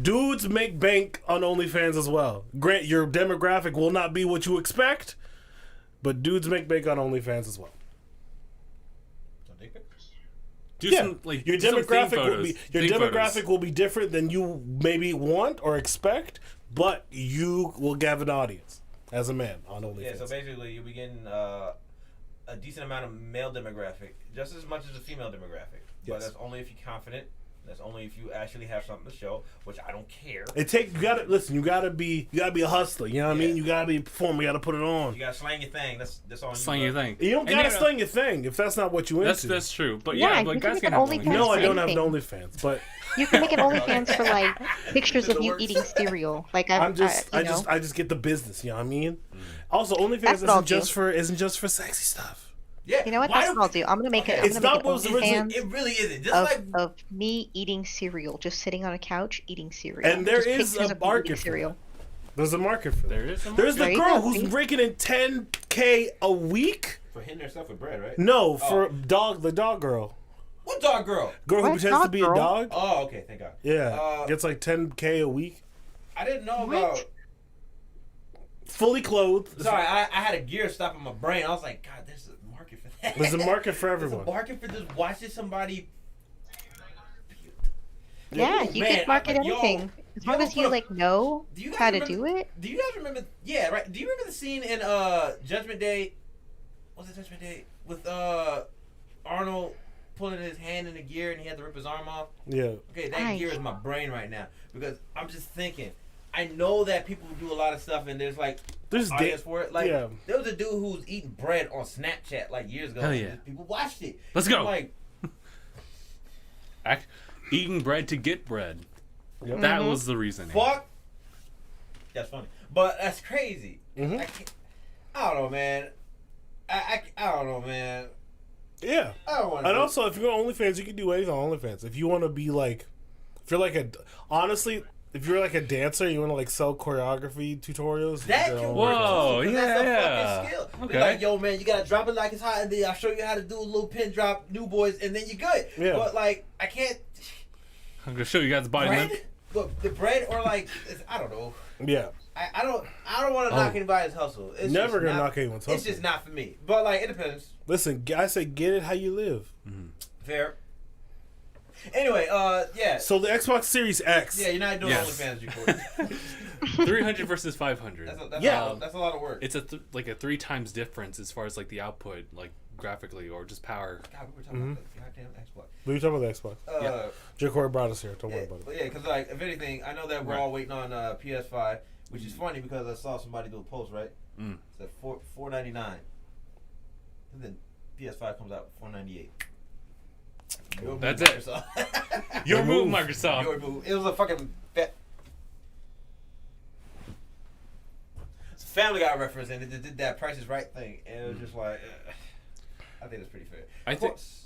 Dudes make bank on OnlyFans as well. Grant your demographic will not be what you expect, but dudes make bank on OnlyFans as well. Some dick pics? Do Yeah, some like your do some theme demographic will photos. be your Theme demographic photos. will be different than you maybe want or expect, but you will have an audience as a man on OnlyFans. Yeah, so basically you'll be getting a decent amount of male demographic, just as much as the female demographic. But Yes. that's only if you're confident That's only if you actually have something to show, which I don't care. You gotta be a hustler. You know what I mean? You gotta be a performer. You gotta put it on. You gotta slang your thing. That's all. Slang your thing. You don't gotta slang your thing if that's not what you into. That's true. But but Yeah, you guys can can have make an OnlyFans. No, I don't have anything. an OnlyFans, but You can make an OnlyFans for like pictures of you eating cereal. Like I just get the business. You know what I mean? Also, OnlyFans That's what I'll isn't just for sexy stuff. Yeah. You know what? That's what I'll do. I'm gonna make it. It's not what was OnlyFans It really isn't. Just of me eating cereal, just sitting on a couch eating cereal. And there Just is pictures a of me market eating for cereal. There's a market for that. There is. There's the There you girl go, who's see? breaking in $10K a week. for hitting herself with bread, right? No, for the dog girl. What dog girl? Girl who What? pretends to Dog be a girl? dog. Oh, okay. Thank God. Yeah, gets like $10K a week, I didn't know What? about. fully clothed. Sorry, I had a gear stop in my brain. I was like, God, there's a market for that. There's a market for There's everyone. a market for just watching somebody. Yeah, you Man, can market yo, anything as you long ever as you put a- like know Do you guys how to remember- do it. Do you guys remember? Yeah, right. Do you remember the scene in Judgment Day? Was it Judgment Day with Arnold pulling his hand in the gear and he had to rip his arm off? Yeah. Okay, that Nice. gear is my brain right now because I'm just thinking. I know that people do a lot of stuff and there's like There's audience for it. Like yeah. there was a dude who was eating bread on Snapchat like years ago. Hell and yeah. people watched it. Let's And go. I'm like, Eating bread to get bread. Yep. That was the reasoning. fuck. That's funny, but that's crazy. Mhm. I don't know, man. I don't know, man. Yeah. I don't want to. And also, if you go on OnlyFans, you can do anything on OnlyFans. If you want to be like, if you're like if you're like a dancer, you want to like sell choreography tutorials. that you can can work. Whoa, too, 'cause yeah, that's a yeah. fucking skill. Okay. Be like, yo, man, you gotta drop it like it's hot, and then I'll show you how to do a little pin drop, new boys, and then you're good. Yeah. But like, I can't. I'm gonna show you guys the body. Bread? Link. Look, the bread or like, I don't know. Yeah. I don't want to knock anybody's hustle. It's Never just gonna not- knock anyone's It's hustle. just not for me. But like, it depends. Listen, I say get it how you live. Fair. Anyway, yeah. So the Xbox Series X. Yeah, you're not doing Yes. OnlyFans, you 300 versus 500. Yeah. That's a lot of work. It's like a 3 times difference as far as like the output, like graphically or just power. God, we were talking about the goddamn Xbox. We were talking about the Xbox. Yeah. J. Corey brought us here. Don't Yeah, worry about it. but yeah, because like if anything, I know that we're Right. all waiting on PS5, which is funny because I saw somebody do a post, right? Mm. It's at $499, and then PS5 comes out $498. Your That's move, it. Microsoft. Your move, move. Microsoft. Your move. It was a fucking it's a Family Guy reference, and it did that Price is Right thing, and it was just like, I think it's pretty fair. I Of think- course,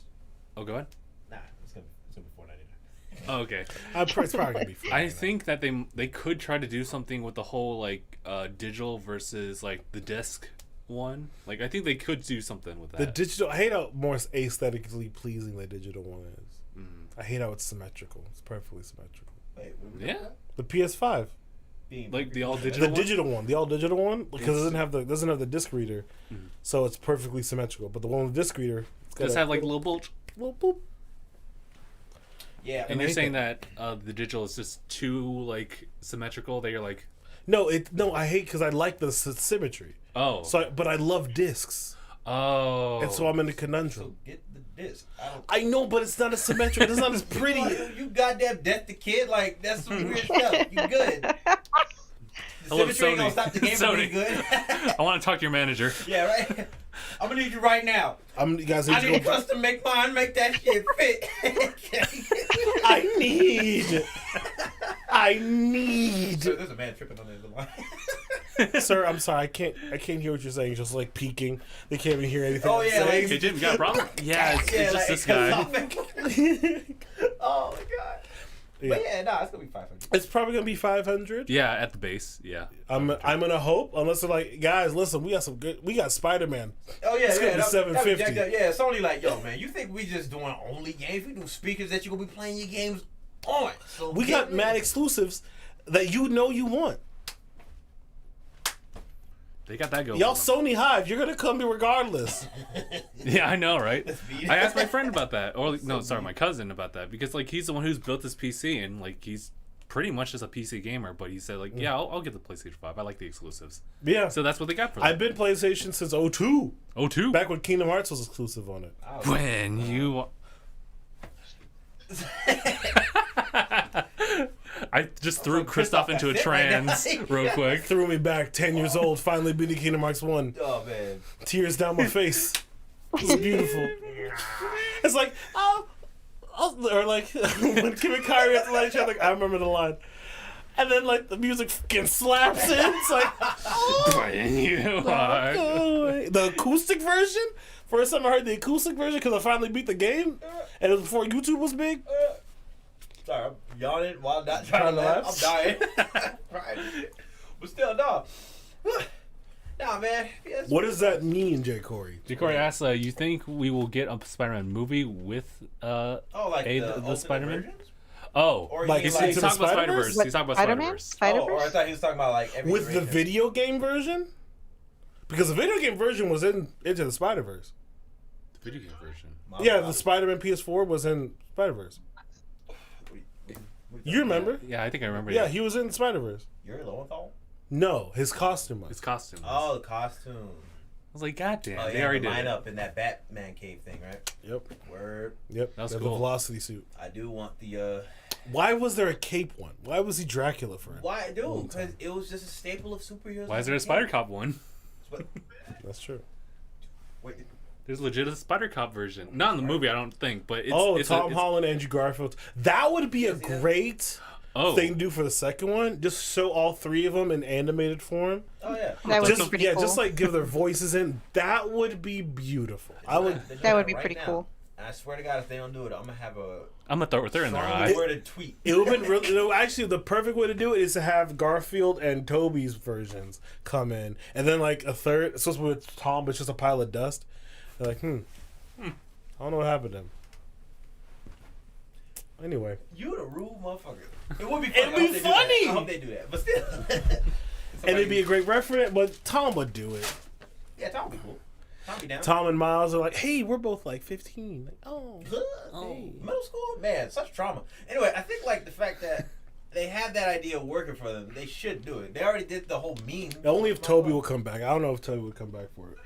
Oh, go ahead. nah, it's gonna be $499. Oh, okay. It's probably gonna be. I think that they could try to do something with the whole like digital versus like the disc one. Like I think they could do something with that. the digital. I hate how more aesthetically pleasing the digital one is. I hate how it's symmetrical. It's perfectly symmetrical. Wait, what were we Yeah. talking about? The PS5, Being Like the all the digital. digital one, the all digital one, because it It's- doesn't have the disc reader, so it's perfectly symmetrical. But the one with the disc reader, it's got Just a have like a little bulge. little boop. Yeah, And I you're hate saying that the digital is just too like symmetrical that you're like, No, I hate because I like the symmetry. oh, But I love discs, oh, and so I'm in a so conundrum. get the disc. I don't. I know, but it's not as symmetrical. It's not as pretty. You goddamn death the kid, like that's some weird stuff. You good? The I love symmetry ain't gonna Sony. stop the game from being Sony. good. I want to talk to your manager. Yeah, right. I'm gonna need you right now. You guys I need need to go. custom make mine, make that shit fit. I need. So there's a man tripping on the other line. Sir, I'm sorry. I can't hear what you're saying. Just like peeking. They can't even hear anything. Oh, I'm yeah, saying. Hey Jim, you got a problem? Yeah, it's just like, this guy. Oh my god. But yeah, nah, it's gonna be 500. It's probably gonna be 500. Yeah, at the base. Yeah. I'm gonna hope, unless they're like, guys, listen, we got Spider-Man. Oh yeah, It's yeah. gonna be that'd be 750. jacked up. Yeah, it's only like, yo, man, you think we just doing only games? We do speakers that you gonna be playing your games on. So We get got ready. mad exclusives that you want. They got that going. Y'all for them. Sony Hive, you're gonna come here regardless. Yeah, I know, right? be- I asked my friend about that, or no, sorry, my cousin about that, because like he's the one who's built this PC, and like he's pretty much just a PC gamer. But he said like, yeah, I'll get the PlayStation 5. I like the exclusives. Yeah. So that's what they got for them. I've been PlayStation since 02. Oh, two. Back when Kingdom Hearts was exclusive on it. Oh, When you. I just threw Kristoff into a trance real quick. Threw me back 10 years old, finally beating Kingdom Hearts 1. Oh man. Tears down my face. It was beautiful. It's like, or like when Kim and Kyrie have to let each other. I remember the line. And then like the music fucking slaps in. It's like, the acoustic version. First time I heard the acoustic version because I finally beat the game, and it was before YouTube was big. Sorry, I'm yawning while not trying to laugh. I'm dying. Right. But still, no. Nah, man. Yes, What does that mean, J. Corey? J. Corey asks, you think we will get a Spider-Man movie with the Spider-Man? versions? Oh, Or Like, you it's mean, he's Into the talking about Spider-Verse? Spider-Verse. He's talking about Spider-Man? Spider-Verse. or I Spider-Verse? thought he was talking about like every With the iteration. video game version? Because the video game version was in Into the Spider-Verse. The video game version. Yeah, the Spider-Man PS4 was in Spider-Verse. You remember? Yeah, I think I remember. Yeah, he was in Spider-Verse. You're Lowenthal? No, his costume was. His costume. Oh, the costume. I was like, God damn, Oh, they yeah, already the did it. lineup in that Batman cave thing, right? Yep. Word. Yep. That's the cool. Velocity suit. I do want the. Why was there a cape one? Why was he Dracula for him? Why, dude? Because it was just a staple of superheroes. Why is there a Spider Cop one? That's true. Wait, There's legit a Spider Cop version. Not in the movie, I don't think, but it's Tom Holland, Andrew Garfield. That would be a great thing to do for the second one. Just show all three of them in animated form. oh yeah. That would be Just pretty cool. just like give their voices in. That would be beautiful. I would. That would be pretty cool. And I swear to God, if they don't do it, I'm gonna have a I'm gonna throw it there in their strong eye. worded tweet. It would have been really. No, actually, the perfect way to do it is to have Garfield and Toby's versions come in, and then like a third. It's supposed to be with Tom, but it's just a pile of dust. They're like, I don't know what happened to him. Anyway, You the rude motherfucker. It would be funny. It'd be I hope they do that. funny! I hope they do that. But still. and it'd be a great reference, but Tom would do it. Yeah, Tom would be cool. Tom be down. Tom and Miles are like, hey, we're both like 15. Like, oh. Hey, middle school? Man, such trauma. Anyway, I think like the fact that they have that idea working for them, they should do it. They already did the whole meme. Only if Toby will come back. I don't know if Toby would come back for it.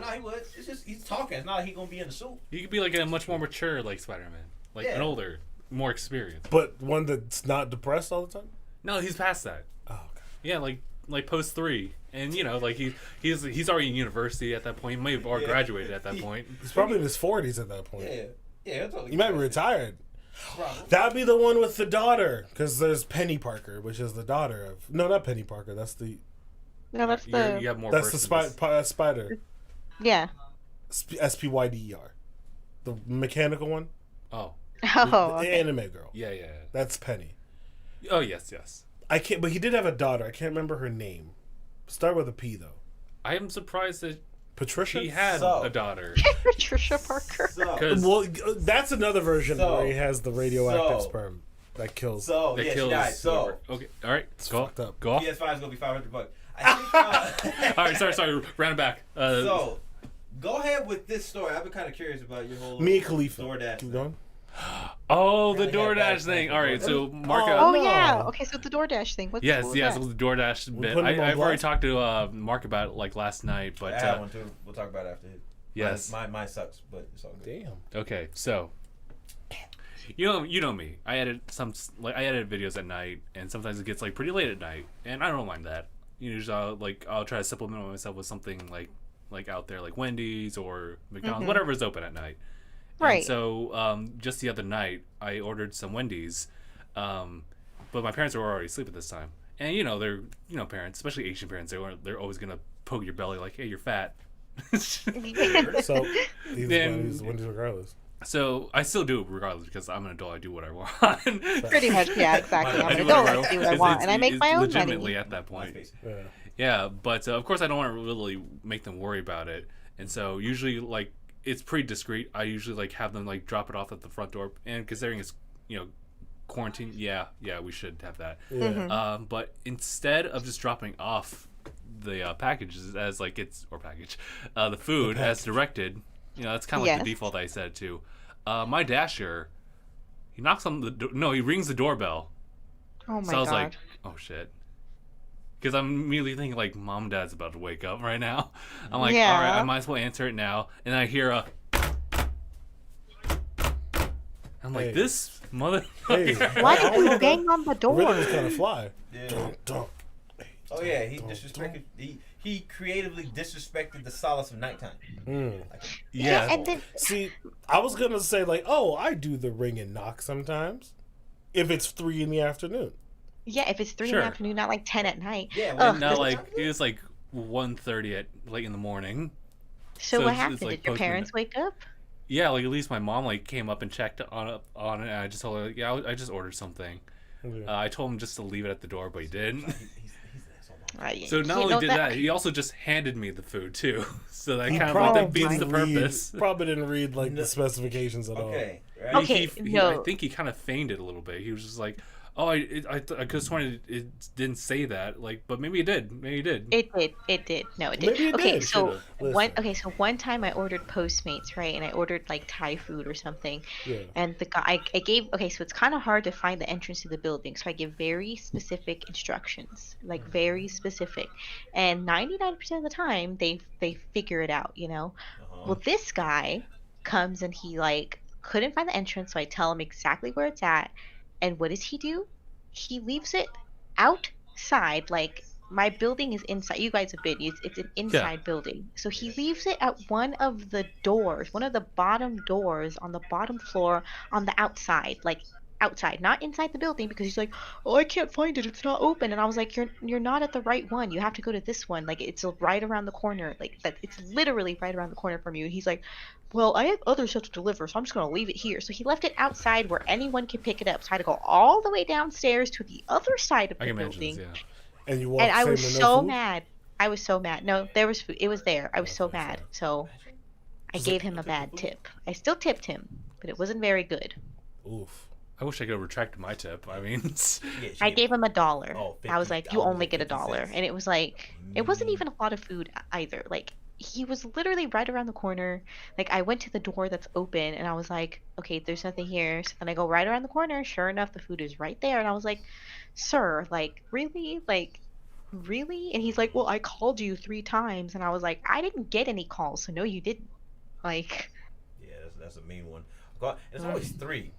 No, he would. It's just he's talking. It's not like he's gonna be in the suit. You could be like a much more mature like Spider-Man, like an Yeah. older, more experienced. But one that's not depressed all the time? No, he's past that. Oh, okay. Yeah, like post 3, and you know, like he's already in university at that point. He may have already graduated at that point. He's probably in his 40s at that point. Yeah, totally. He might be retired. Probably. That'd be the one with the daughter, because there's Penny Parker, which is the daughter of. No, not Penny Parker. That's the. No, that's You the. have more. That's the spider. Yeah. SPYDER. The mechanical one. Oh, Oh, The okay. anime girl. yeah. That's Penny. Oh, yes. I can't. But he did have a daughter. I can't remember her name. Start with a P though. I am surprised that Patricia. he had So- a daughter. Patricia Parker. So, Because Well, that's another version So- where he has the radioactive so- sperm that kills. so that yeah, she kills. died. So whoever. Okay, all right. Go fucked up. Go off. PS5 is gonna be $500. I think. All right, sorry. Round it back. So, go ahead with this story. I've been kind of curious about your whole Mia Khalifa. DoorDash. Keep thing. going. Oh, the Really had bad DoorDash thing. plans All right, for so Mark. Oh no. yeah. Okay, so the DoorDash thing. What's Yes, what it was was the DoorDash We bit. put him on I've already blast? talked to Mark about it like last night, but I have one too. We'll talk about it after. yes. Mine sucks, but it's all good. Damn. Okay, so you know me. I edit videos at night, and sometimes it gets like pretty late at night, and I don't mind that. Usually, I'll try to supplement myself with something like out there, like Wendy's or McDonald's, whatever is open at night. Right. And so just the other night, I ordered some Wendy's, but my parents were already asleep at this time, and they're parents, especially Asian parents. They're always gonna poke your belly like, hey, you're fat. So he's Then- Wendy's regardless. So I still do it regardless because I'm an adult. I do what I want. Pretty much, yeah, exactly. I I'm do an adult. whatever I do what I it's- want, it's- and I make it's my own legitimately money. at that point. MySpace. Yeah. Yeah, but of course I don't want to really make them worry about it, and so usually it's pretty discreet. I usually have them drop it off at the front door, and considering it's quarantine, yeah, we should have that. Yeah. But instead of just dropping off the packages as the food as directed, that's kind of like the Yes. default I set it to. My Dasher, he knocks on the door. No, he rings the doorbell. Oh my So I was god. like, oh shit. Because I'm immediately thinking mom and dad's about to wake up right now. I'm like, Yeah. all right, I might as well answer it now. And I hear a I'm like, Hey. this mother. Hey, Why did you bang on the the rhythm was door? kind of fly. Yeah. Dun. Oh yeah, he disrespected. He creatively disrespected the solace of nighttime. Mm. Yeah. And then See, I was gonna say like, oh, I do the ring and knock sometimes, if it's 3 in the afternoon. if it's 3 in Sure. the afternoon, not like 10 at night. Yeah, Ugh, Not this- like it was like 1:30 at late in the morning. so so what it's happened? like Did your post-midnight. parents wake up? Yeah, like at least my mom like came up and checked on it, and I just told her, like, yeah, I just ordered something. Okay. I told him just to leave it at the door, but he didn't. He's an asshole. So not You only know did that, he also just handed me the food too. So that He kind of like that probably beats the didn't read- purpose. Probably didn't read like No. the specifications at all. Okay. Right. Okay. I no. think he kind of feigned it a little bit. He was just like, "Oh, I could have sworn it didn't say that." Like, but maybe it did. Maybe it did. It did. No, it did. Maybe it Okay, did, so should've. one Listen. one time I ordered Postmates, right? And I ordered like Thai food or something. Yeah. And the guy I gave so it's kind of hard to find the entrance to the building. So I give very specific instructions, like very specific. And 99% of the time they figure it out, you know. Uh-huh. Well, this guy comes and he like couldn't find the entrance, so I tell him exactly where it's at. And what does he do? He leaves it outside. Like my building is inside. You guys have been. It's an inside building. So he leaves it at one of the doors, one of the bottom doors on the bottom floor on the outside, like outside, not inside the building, because he's like, oh, I can't find it. It's not open. And I was like, you're not at the right one. You have to go to this one. Like it's right around the corner. Like that. It's literally right around the corner from you. And he's like, well, I have other stuff to deliver, so I'm just gonna leave it here. So he left it outside where anyone can pick it up. So I had to go all the way downstairs to the other side of I the can imagine building. this, yeah. And you walked And I was saying no so food? mad. I was so mad. No, there was food. It was there. I was so Okay, mad. fine. So I Just gave like- him a bad tip. I still tipped him, but it wasn't very good. Oof. I wish I could have retracted my tip. I mean, Yeah, she I gave- gave him $1. Oh, I was like, you $50, only get 50 $1. cents. And it was like, it wasn't Mm. even a lot of food either. Like, he was literally right around the corner. Like, I went to the door that's open and I was like, okay, there's nothing here. So then I go right around the corner. Sure enough, the food is right there. And I was like, sir, like, really? Like, really? And he's like, well, I called you 3 times. And I was like, I didn't get any calls. So no, you didn't. Like, Yeah, that's a mean one. And it's always 3.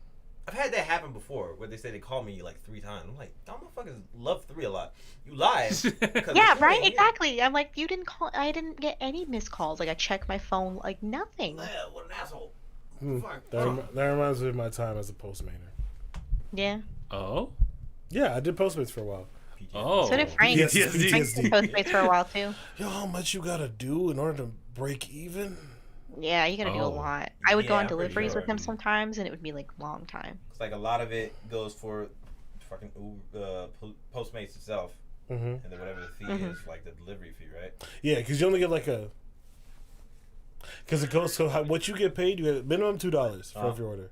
I've had that happen before, where they say they call me like 3 times. I'm like, y'all motherfuckers love 3 a lot. You lied. yeah, right? Exactly. I'm like, you didn't call. I didn't get any missed calls. Like, I checked my phone, like, nothing. Yeah, what an asshole. Fuck. That reminds me of my time as a postmater. Yeah. oh, Yeah, I did Postmates for a while. oh. So did Frank. Yes, PTSD. Frank's been Postmates for a while too. Yo, how much you gotta do in order to break even? Yeah, you gotta do a Oh. lot. I would go Yeah, on I'm pretty deliveries sure. with him sometimes, and it would be like a long time. It's like a lot of it goes for fucking Postmates itself, Mm-hmm. and then whatever the fee Mhm. is, like the delivery fee, right? Yeah, because you only get like a. Because it goes so what you get paid, you get minimum $2 for every order.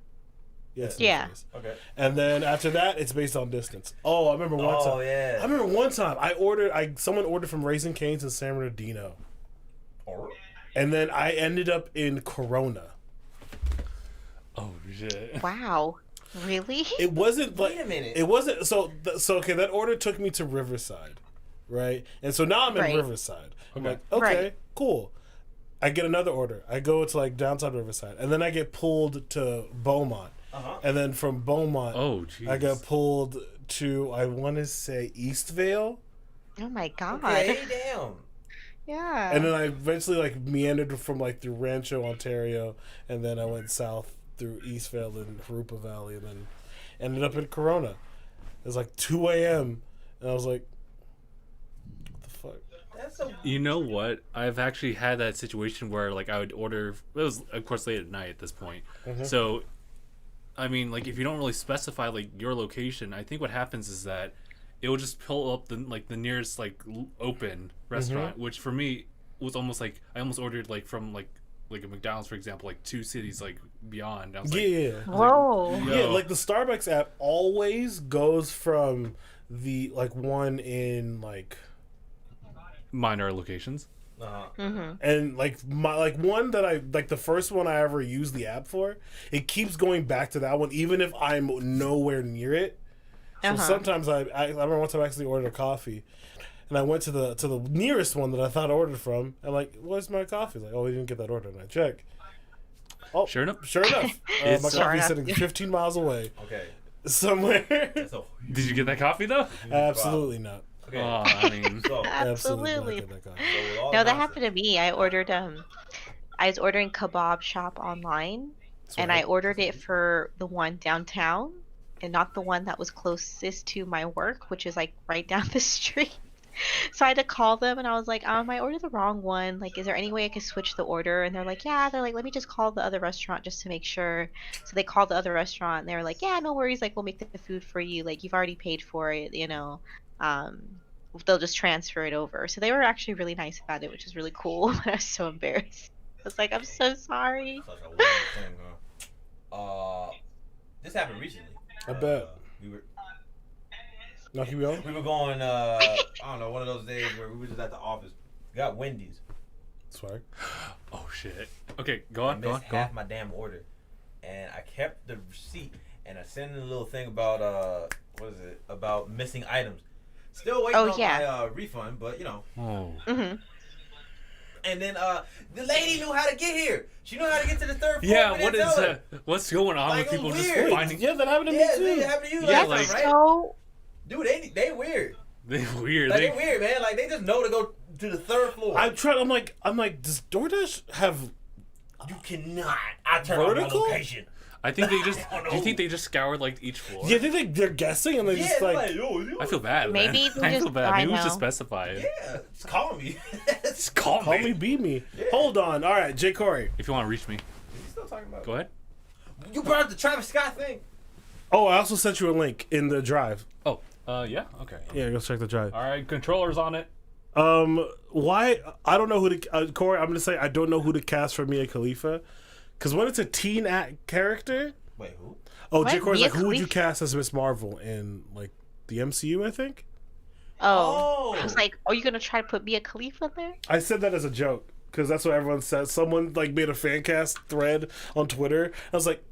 Yeah. Okay. And then after that, it's based on distance. Oh, I remember one time. yeah. I remember one time someone ordered from Raising Cane's in San Bernardino, Or- and then I ended up in Corona. Oh shit. Wow. Really? It wasn't like Wait a minute. It wasn't so. Okay, that order took me to Riverside, right? And so now I'm in Right. Riverside. I'm Okay. like, okay, Right. cool. I get another order. I go to like downtown Riverside, and then I get pulled to Beaumont, Uh-huh. and then from Beaumont, Oh jeez. I got pulled to I want to say Eastvale, Oh my god. Okay, damn. Yeah. and then I eventually like meandered from like through Rancho, Ontario, and then I went south through Eastvale and Harupa Valley, and then ended up in Corona. It was like 2 a.m. and I was like, what the fuck? That's so. You know what? I've actually had that situation where like I would order. It was of course late at night at this point. Mhm. So, I mean, like if you don't really specify like your location, I think what happens is that it will just pull up the nearest like open restaurant, which for me was almost like I almost ordered like from like a McDonald's, for example, like 2 cities like beyond. I was like, Yeah. Whoa. Yo. Yeah, like the Starbucks app always goes from the like one in like minor locations. Uh-huh. Mm-hmm. and like my like one that I like the first one I ever used the app for, it keeps going back to that one even if I'm nowhere near it. So Uh-huh. sometimes I remember one time I actually ordered a coffee, and I went to the nearest one that I thought I ordered from. I'm like, "Where's my coffee?" Like, "Oh, we didn't get that order." And I check, Oh, Sure enough. Sure enough. My It's- Sure coffee's enough. sitting 15 miles away. Okay. Somewhere. Did you get that coffee though? Absolutely not. Okay. Oh, I mean, So, Absolutely. not get that coffee. so with all No, that nonsense- happened to me. I was ordering kebab shop online, and I Sorry. ordered it for the one downtown, and not the one that was closest to my work, which is like right down the street. So I had to call them, and I was like, I ordered the wrong one. Like, is there any way I could switch the order? And they're like, yeah. They're like, let me just call the other restaurant just to make sure. So they called the other restaurant, and they were like, yeah, no worries. Like, we'll make the food for you. Like, you've already paid for it, you know. They'll just transfer it over. So they were actually really nice about it, which is really cool. But I was so embarrassed. I was like, I'm so sorry. Such a weird thing, huh? This happened recently. I bet. We were No, here we go. we were going. I don't know, one of those days where we were just at the office. Got Wendy's. Sorry. oh shit. Okay, go I on, go on, missed go half on. my damn order, and I kept the receipt, and I sent in a little thing about what is it? About missing items. Still waiting on my refund, but you know. Oh. Hmm. And then the lady knew how to get here. She knew how to get to the third floor. Yeah, but what didn't is tell her. what's going on Like, with people just weird. finding? Yeah, that happened to me Yeah, too. it happened to you Yeah, last like- time, right? So Dude, they weird. They weird. Like, They, they weird, man. Like, they just know to go to the third floor. I'm like, does DoorDash have? You cannot. I turn on Vertical? my location. I think they just. I don't Do you know. think they just scoured like each floor? Yeah, they're guessing and they Yeah, just it's like. yo, yo. I feel bad. Maybe man. they I feel just- bad. I Maybe we should know. specify it. Yeah, just call me. Just call Call me. me, beat me. Yeah. Hold on. All right, Jay Corey. If you want to reach me, You still talking about? go ahead. You brought up the Travis Scott thing. Oh, I also sent you a link in the drive. Oh, yeah. Okay. Yeah, go check the drive. All right, controllers on it. Why? I don't know who to. Corey, I'm gonna say I don't know who to cast for Mia Khalifa, because when it's a teen character. Wait, who? Oh, What? Jay Corey's Mia like, who would you Khalifa? cast as Miss Marvel in like the MCU? I think Oh. Oh. I was like, are you gonna try to put Mia Khalifa there? I said that as a joke because that's what everyone says. Someone like made a fan cast thread on Twitter. I was like,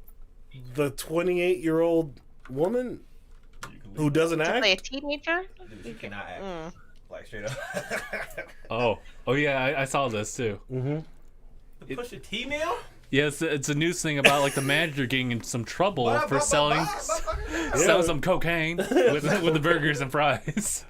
the 28-year-old woman who doesn't To act. play a teenager? Dude, you cannot act. Mm. Like, straight up. Oh yeah, I saw this too. The Pusha T meal? Yeah, it's a news thing about like the manager getting in some trouble for selling Yeah. some cocaine with the burgers and fries.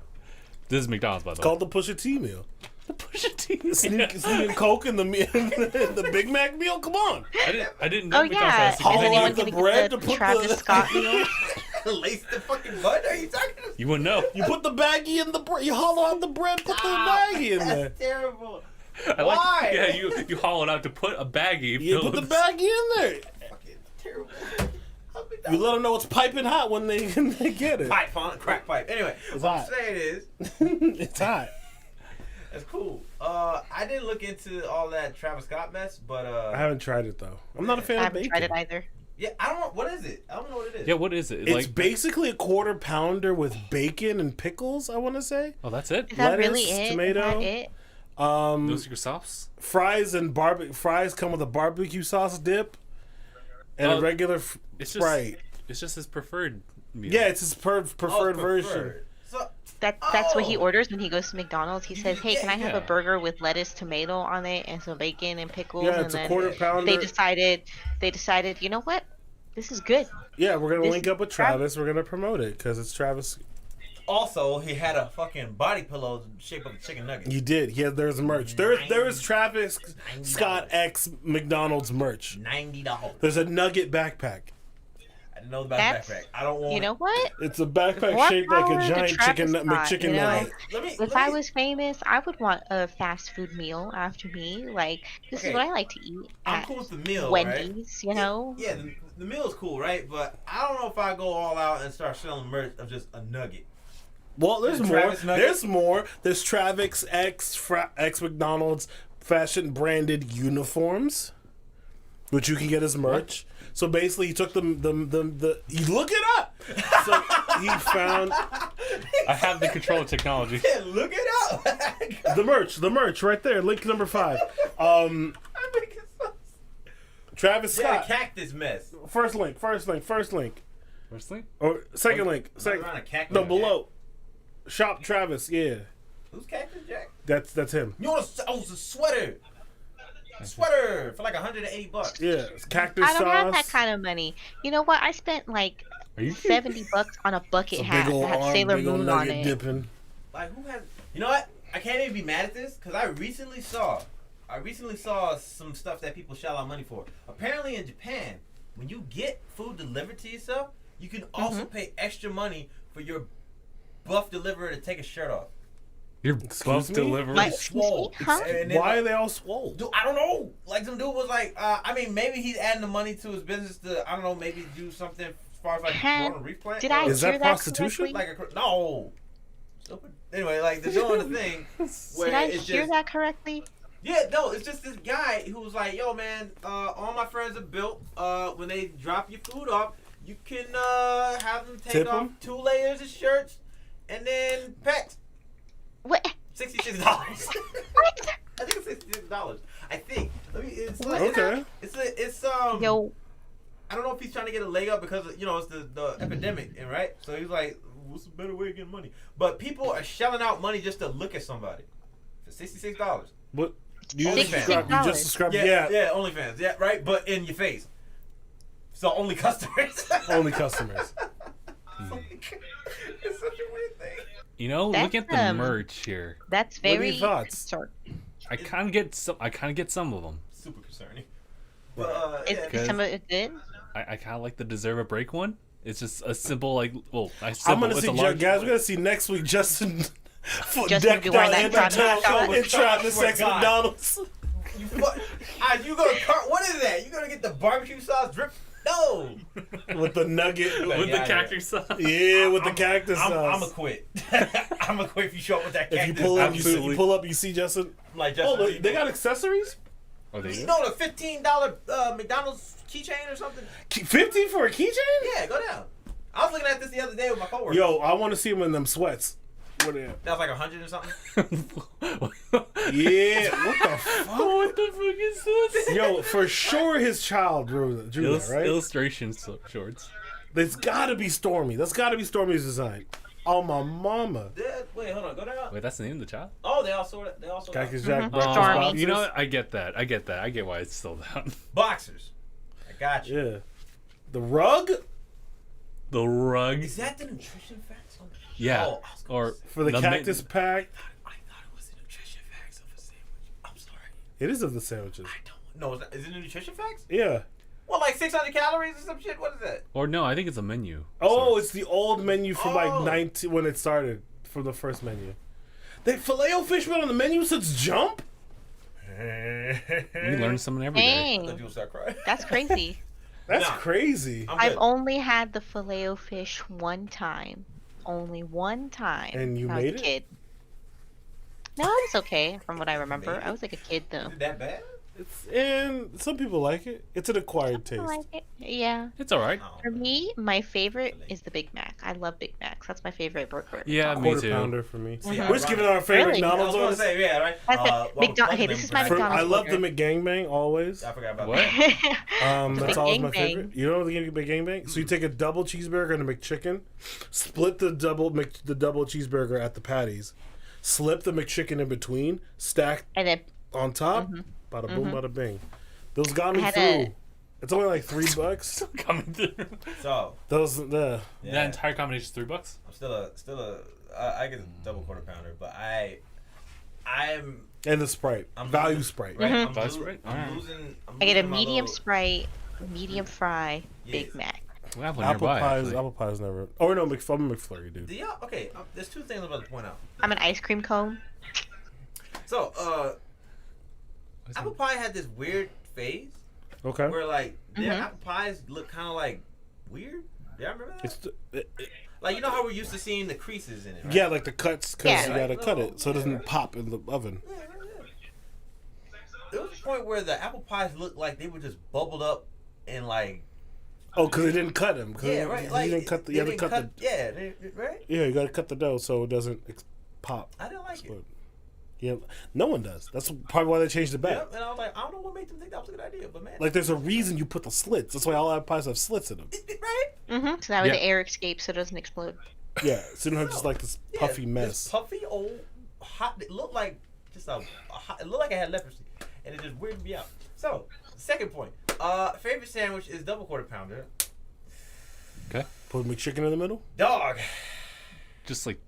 This is McDonald's, by the way. Called the Pusha T meal. The Pusha T. Sneaking coke in the Big Mac meal. Come on. I didn't know Oh McDonald's yeah. has Is to Hollow get anyone out the gonna bread get to the put Travis the- Scott meal? Lace the fucking butt? Are you talking to? You wouldn't know. You put the baggie in the bread. You hollow out the bread. Put the baggie in there. That's terrible. I like, Why? yeah, you hollowed out to put a baggie. You filled put the with- baggie in there. Fucking terrible. You let them know it's piping hot when they get it. Pipe, huh? Crack pipe. Anyway, It's what I'm hot. saying is, It's hot. that's cool. I didn't look into all that Travis Scott mess, but I haven't tried it though. I'm not a fan I of haven't bacon. tried it either. yeah, I don't know what is it. I don't know what it is. Yeah, what is it? It's like, basically a quarter pounder with bacon and pickles. I want to say. oh, that's it. Is that Lettuce, really it? tomato. Is that it? Those are your sauce. Fries and fries come with a barbecue sauce dip and a regular It's just Sprite. it's just his preferred meal. Yeah, it's his Oh, preferred version. So, That's what he Oh. orders when he goes to McDonald's. He says, "Hey, can I have Yeah. a burger with lettuce, tomato on it, and some bacon and pickles?" Yeah, and it's a then quarter pounder. they decided, you know what? This is good. Yeah, we're gonna This link up with Travis. We're gonna promote it because it's Travis. also, he had a fucking body pillow shape of a chicken nugget. He did. There's merch. There is Travis Scott X McDonald's merch. $90. There's a nugget backpack. I didn't know about That's- backpack. I don't want. You know what? It's a backpack More shaped like power a to giant Travis Scott, McChicken you know? nugget. If I was famous, I would want a fast food meal after me. Like, this Okay. is what I like to eat I'm at cool with the meal, Wendy's, you know? Yeah, the meal's cool, right? But I don't know if I go all out and start selling merch of just a nugget. Well, there's The more. Travis nugget? There's more. There's Travis X McDonald's fashion branded uniforms, which you can get as merch. So basically, he took you look it up. So he found I have the controller technology. Yeah, look it up. the merch right there. Link number 5. I'm making sense. Travis Yeah, Scott. cactus mess. First link. Firstly, Or second link. Around a cactus No, Jack. below. Shop Travis. Yeah, Who's Cactus Jack? that's him. You want a sweater? sweater for like $180. Yeah, it's cactus I don't sauce. have that kind of money. You know what? I spent like Are you $70 on a bucket It's a hat big old that had arm, Sailor big old Moon on nugget it. dipping. Like who has? You know what? I can't even be mad at this because I recently saw some stuff that people shell out money for. Apparently in Japan, when you get food delivered to yourself, you can also pay extra money for your buff deliverer to take a shirt off. Your Excuse buff me? delivery. Like, Swole. huh? And then, Why are like, they all swole? dude, I don't know. Like some dude was like, I mean, maybe he's adding the money to his business to, I don't know, maybe do something as far as like growing a reef plant. Did I Is hear that that prostitution? correctly? Like no. Stupid. Anyway, like they're doing the thing where Did I it's hear just that correctly? yeah, no, it's just this guy who was like, yo man, all my friends are built. When they drop your food off, you can have them take Tip off 'em? 2 layers of shirts and then packs. What? $66. What? I think it's $66. I think. Let me. It's Okay. It's Yo, I don't know if he's trying to get a leg up because it's the epidemic, and right? So he's like, what's a better way of getting money? But people are shelling out money just to look at somebody for $66. What? You OnlyFans. just subscribed? Yeah, Yeah. OnlyFans. Yeah, right. But in your face. So only customers. Only customers. It's such a weird thing. You know, That's, look at the merch here. that's What are your very thoughts? concern- I kind of get some. I kind of get some of them. Super concerning. But Is yeah. some of it good? I kind of like the deserve a break one. It's just a simple like. Well, I I'm simple. gonna It's see, a large. guys. We're gonna see next week Justin. Justin Decked be wearing out that in crop and trying to sex God. McDonald's. You gonna what is that? You gonna get the barbecue sauce drip? No. With the nugget. with Yeah, the cactus sauce. Yeah, with the cactus I'm sauce. gonna quit. I'm gonna quit if you show up with that If cactus. you pull up, Absolutely. you pull up, you see Justin. I'm like Oh, Justin look, they Bieber. got accessories. Oh, they You do? know the $15 McDonald's keychain or something? 50 for a keychain? Yeah, go down. I was looking at this the other day with my coworker. Yo, I want to see him in them sweats. What are That was like 100 or something. Yeah, what the fuck? What the fuck is this? Yo, for sure his child drew that, right? Illustration shorts. There's gotta be Stormy. That's gotta be Stormy's design. Oh, my mama. Wait, hold on. Go down. Wait, that's the name of the child? Oh, they also. Cactus Jack Mhm. breakfast Stormy. boxers. You know, I get that. I get why it's still down. Boxers. I got you. Yeah. The rug The rug. Is that the nutrition facts? Yeah. Oh, I was gonna Or say- for the cactus pack. I thought it was the nutrition facts of a sandwich. I'm sorry. It is of the sandwiches. I don't know. Is it the nutrition facts? Yeah. Well, like 600 calories or some shit? What is that? Or no, I think it's a menu. Oh, So- it's the old menu from Oh. like 19 when it started, from the first menu. They Filet-O-Fish been on the menu since Jump? we learn something every day. I thought Dang, you would start crying. that's crazy. That's Nah. crazy. I'm I've good. only had the Filet-O-Fish one time. Only one time. And you when I was made a it? kid. No, it was okay from what I remember. Made it? I was like a kid though. Is it that bad? And some people like it. It's an acquired I taste. like it. Yeah. It's all right. Oh. For me, my favorite is the Big Mac. I love Big Macs. That's my favorite burger. Yeah, me Quarter too. pounder for me. See, We're just giving our favorite Really? I was McDonald's gonna orders. say, yeah, right? That's it. while we're McDonald's- hey, plugging this is them, my right? I McDonald's love the burger. McGangbang always. I forgot about What? that. The That's Big always my Gangbang. favorite. You know the Big Gangbang? So you take a double cheeseburger and a McChicken, split the double cheeseburger at the patties, slip the McChicken in between, stack And then on top, bada boom, bada bing. Those got me I had through. It's only like $3. Coming through. So, Those yeah, That entire combination is $3. I'm still a. I get a double quarter pounder, but I'm and the Sprite, I'm value losing- Sprite. right. I'm, That's lo- right. I'm Alright. losing. I'm I get a losing my medium little- Sprite, medium fry, Yes. Big Mac. We have one Apple nearby. pie actually. is never. Oh no, I'm a McFlurry dude. Do y'all, okay, there's two things I'm about to point out. I'm an ice cream cone. So, What is apple it? pie had this weird phase Okay. where like their Mhm. apple pies look kind of like weird. Y'all remember that? It's Like you know how we're used to seeing the creases in it, right? yeah, like the cuts because Yeah. you gotta Right. cut it so it doesn't Right. pop in the oven. Yeah, right, yeah. There was a point where the apple pies looked like they were just bubbled up and like Oh, because they didn't cut them. yeah, right. Like you didn't cut the. You they had to didn't cut the. yeah, right. Yeah, you gotta cut the dough so it doesn't pop. I didn't like it. Explode. Yeah, no one does. That's probably why they changed it back. Yep, and I was like, I don't know what made them think that was a good idea, but man, Like, there's a reason you put the slits. That's why all apple pies have slits in them. right? Mm-hmm. So that way Yeah. the air escapes so it doesn't explode. Yeah, so you don't have just like this puffy Yeah, mess. This puffy old hot. It looked like just a hot. It looked like it had leprosy, and it just weirded me out. So, second point. Favorite sandwich is double quarter pounder. Okay. Put McChicken in the middle. Dog. Just like.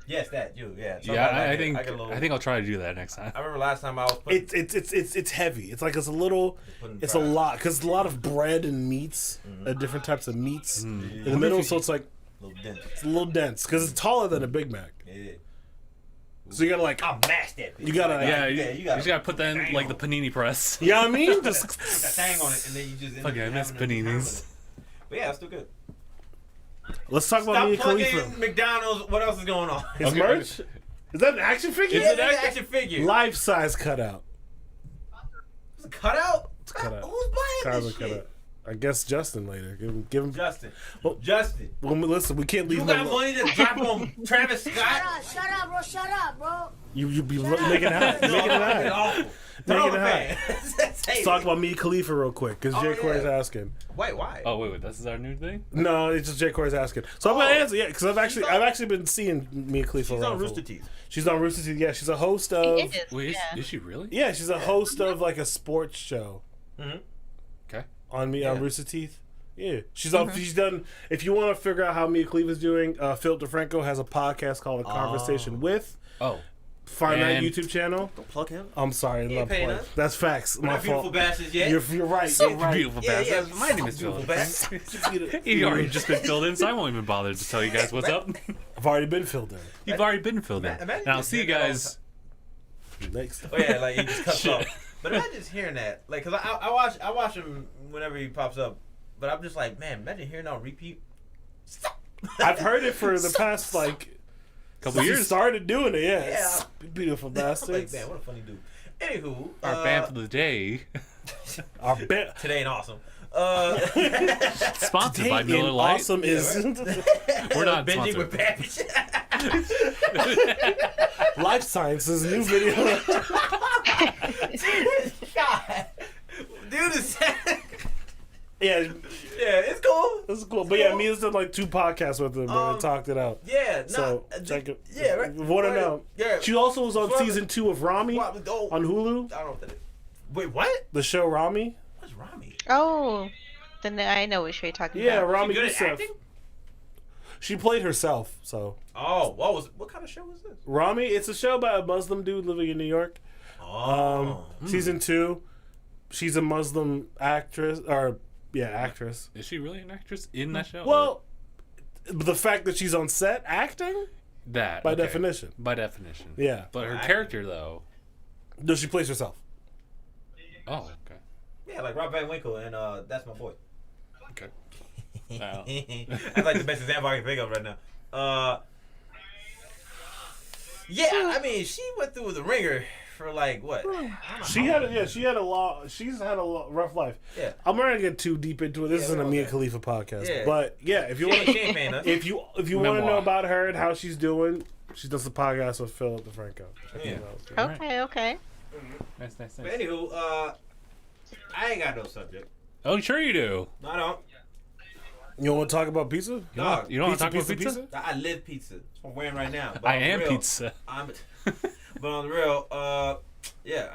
Yes, that you. Yeah. Yeah, I think I'll try to do that next time. I remember last time I was putting... It's heavy. It's like it's a little. It's a lot because a lot of bread and meats, different types of meats in the middle. So it's like it's a little dense because it's taller than a Big Mac. Yeah. So you gotta like. I'll mash that bitch. You gotta. You just gotta put that in like the panini press. You know what I mean? Just put that thing on it, and then you just. Okay, I miss paninis. But yeah, it's still good. Let's talk about Stop Mia plugging Khalifa. McDonald's. What else is going on? His merch? Is that an action figure? It's an action figure. Life size cutout. It's a cutout. It's a cutout. Who's buying this shit? Cutout. I guess Justin later. Give him. Justin. Well, Justin. Well, listen, we can't leave. You got money to drop on Travis Scott? Shut up, bro. Shut up, bro. You be making it happen. Making it happen. Awful. Making it happen. Let's talk about Mia Khalifa real quick because Jay Corey's asking. Wait, why? Oh wait, this is our new thing? No, it's just Jay Corey's asking. So I'm gonna answer. Yeah, because I've actually been seeing Mia Khalifa. She's on Rooster Teeth. She's on Rooster Teeth. Yeah, she's a host of. Wait, is she really? Yeah, she's a host of like a sports show. Okay. On Rooster Teeth. Yeah, she's on. She's done. If you want to figure out how Mia Khalifa's doing, Phil DeFranco has a podcast called A Conversation With. Oh. Find that YouTube channel. Don't plug him. I'm sorry, He ain't paying us. That's facts. We're My not beautiful fault. bastards yet. You're right. So You're right. beautiful Yeah, bastard. yeah. My name is Beautiful Phil. bastard. You've already just been filled in, so I won't even bother to tell you guys what's up. I've already been filled in. You've already been filled in. Imagine And I'll just see you hearing that guys. Next. Oh yeah, like he just cuts Shit. off. But imagine just hearing that, like, cause I watch him whenever he pops up, but I'm just like, man, imagine hearing that on repeat. Stop. I've heard it for the past like Couple years. He started doing it. Yeah. Yeah. Beautiful I'm bastards. like, man, what a funny dude. Anywho, Our band for the day, Our band. today ain't awesome. sponsored by Miller Lite. Awesome is We're not binging sponsored. with Babbage. Life Sciences new video. God, dude is. Yeah, Yeah, it's cool. this is cool. But yeah, Mia's done like 2 podcasts with him and talked it out. Yeah, So check it. Yeah, right. Want to know? Yeah. She also was on What? season 2 of Rami What? Oh, on Hulu. I don't know what that is. Wait, what? The show Rami. What's Rami? Oh, then I know what show you're talking Yeah, about. Rami She good at Youssef. acting? She played herself. So Oh, what kind of show was this? Rami, it's a show about a Muslim dude living in New York. Oh, Season 2, she's a Muslim actress, actress. Is she really an actress in that show? Well, the fact that she's on set acting, that by okay. definition. By definition. Yeah. But her Acting. character though. No, she plays herself. Oh, okay. yeah, like Rob Van Winkle and That's My Boy. Okay. Wow. That's like the best example I can think of right now. Yeah, I mean, she went through the ringer for like what? She's had a rough life. Yeah. I'm not gonna get too deep into it. This Yeah, isn't we're a all Mia good. Khalifa podcast. Yeah. But yeah, if you She want ain't paying us. if you want to Memoir. know about her and how she's doing, she does the podcast with Phil DeFranco. Check Yeah. it out. Okay. Nice. But anywho, I ain't got no subject. Oh, sure you do. No, I don't. You want to talk about pizza? Dog, You don't want to talk about pizza? I live pizza. That's what I'm wearing right now. But I on the am real, pizza. But on the real, yeah,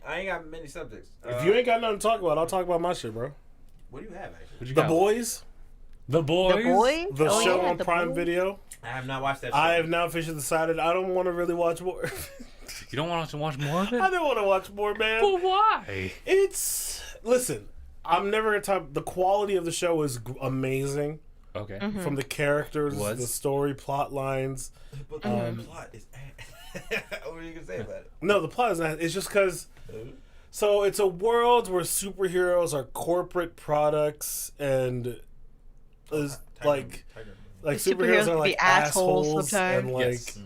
I ain't got many subjects. If you ain't got nothing to talk about, I'll talk about my shit, bro. What do you have actually? What you The got? Boys, The Boys. The Boys? the Oh, show yeah, on The Prime Boys. Video. I have not watched that show. I have now officially decided I don't want to really watch more. You don't want to watch more of it? I don't want to watch more, man. Well, why? Listen, I'm never gonna talk. The quality of the show is amazing. Okay. From the characters, Was? the story, plot lines. But the plot is. What are you gonna say about it? No, the plot is not. It's just because. So it's a world where superheroes are corporate products and is like superheroes Superheroes are can like be assholes assholes sometimes. and like Yes.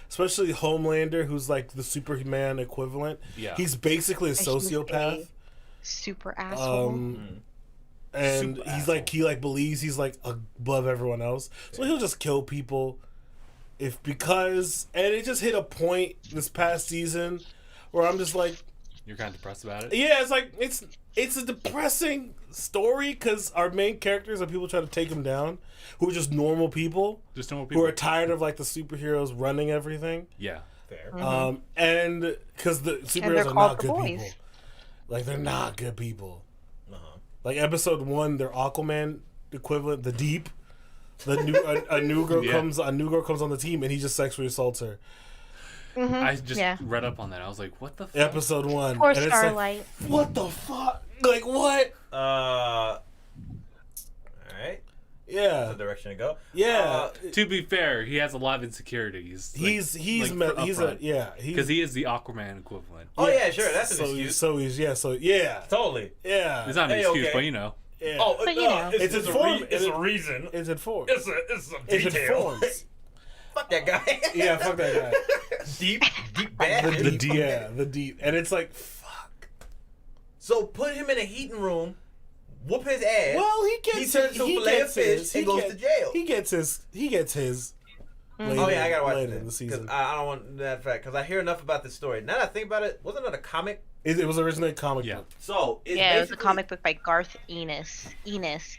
especially Homelander, who's like the Superman equivalent. Yeah. He's basically a I should sociopath. say Super asshole. And Super he's like he believes he's like above everyone else, so he'll just kill people and it just hit a point this past season where I'm just like, You're kind of depressed about it? yeah, it's like it's a depressing story because our main characters are people trying to take him down, who are just normal people Just normal who people. are tired of like the superheroes running everything. Yeah. Fair. And because the superheroes are not good people. Like, they're not good people. Like, episode 1, their Aquaman equivalent, the Deep. A new girl comes on the team, and he just sexually assaults her. I just read up on that. I was like, what the fuck? Episode 1. Poor and it's Starlight. like, what the fuck? Like, what? Alright. Yeah. That's the direction to go. Yeah. To be fair, he has a lot of insecurities. Because he is the Aquaman equivalent. Oh yeah, sure. That's an excuse. Totally. Yeah. It's not an excuse, but you know. Yeah. Oh, But, you no, know. it's informed. It's a reason. It's informed. It's some detail. Fuck that guy. Yeah, fuck that guy. Deep bad. The deep. And it's like, fuck. So put him in a heating room, whoop his ass. Well, He turns to a fillet of fish and goes to jail. He gets his. Later, Oh yeah, I gotta watch later it in the season. because I don't want that fact because I hear enough about this story. Now that I think about it, wasn't it a comic? It was originally a comic Yeah. book. So it's Yeah, it was a basically- comic book by Garth Ennis. Ennis.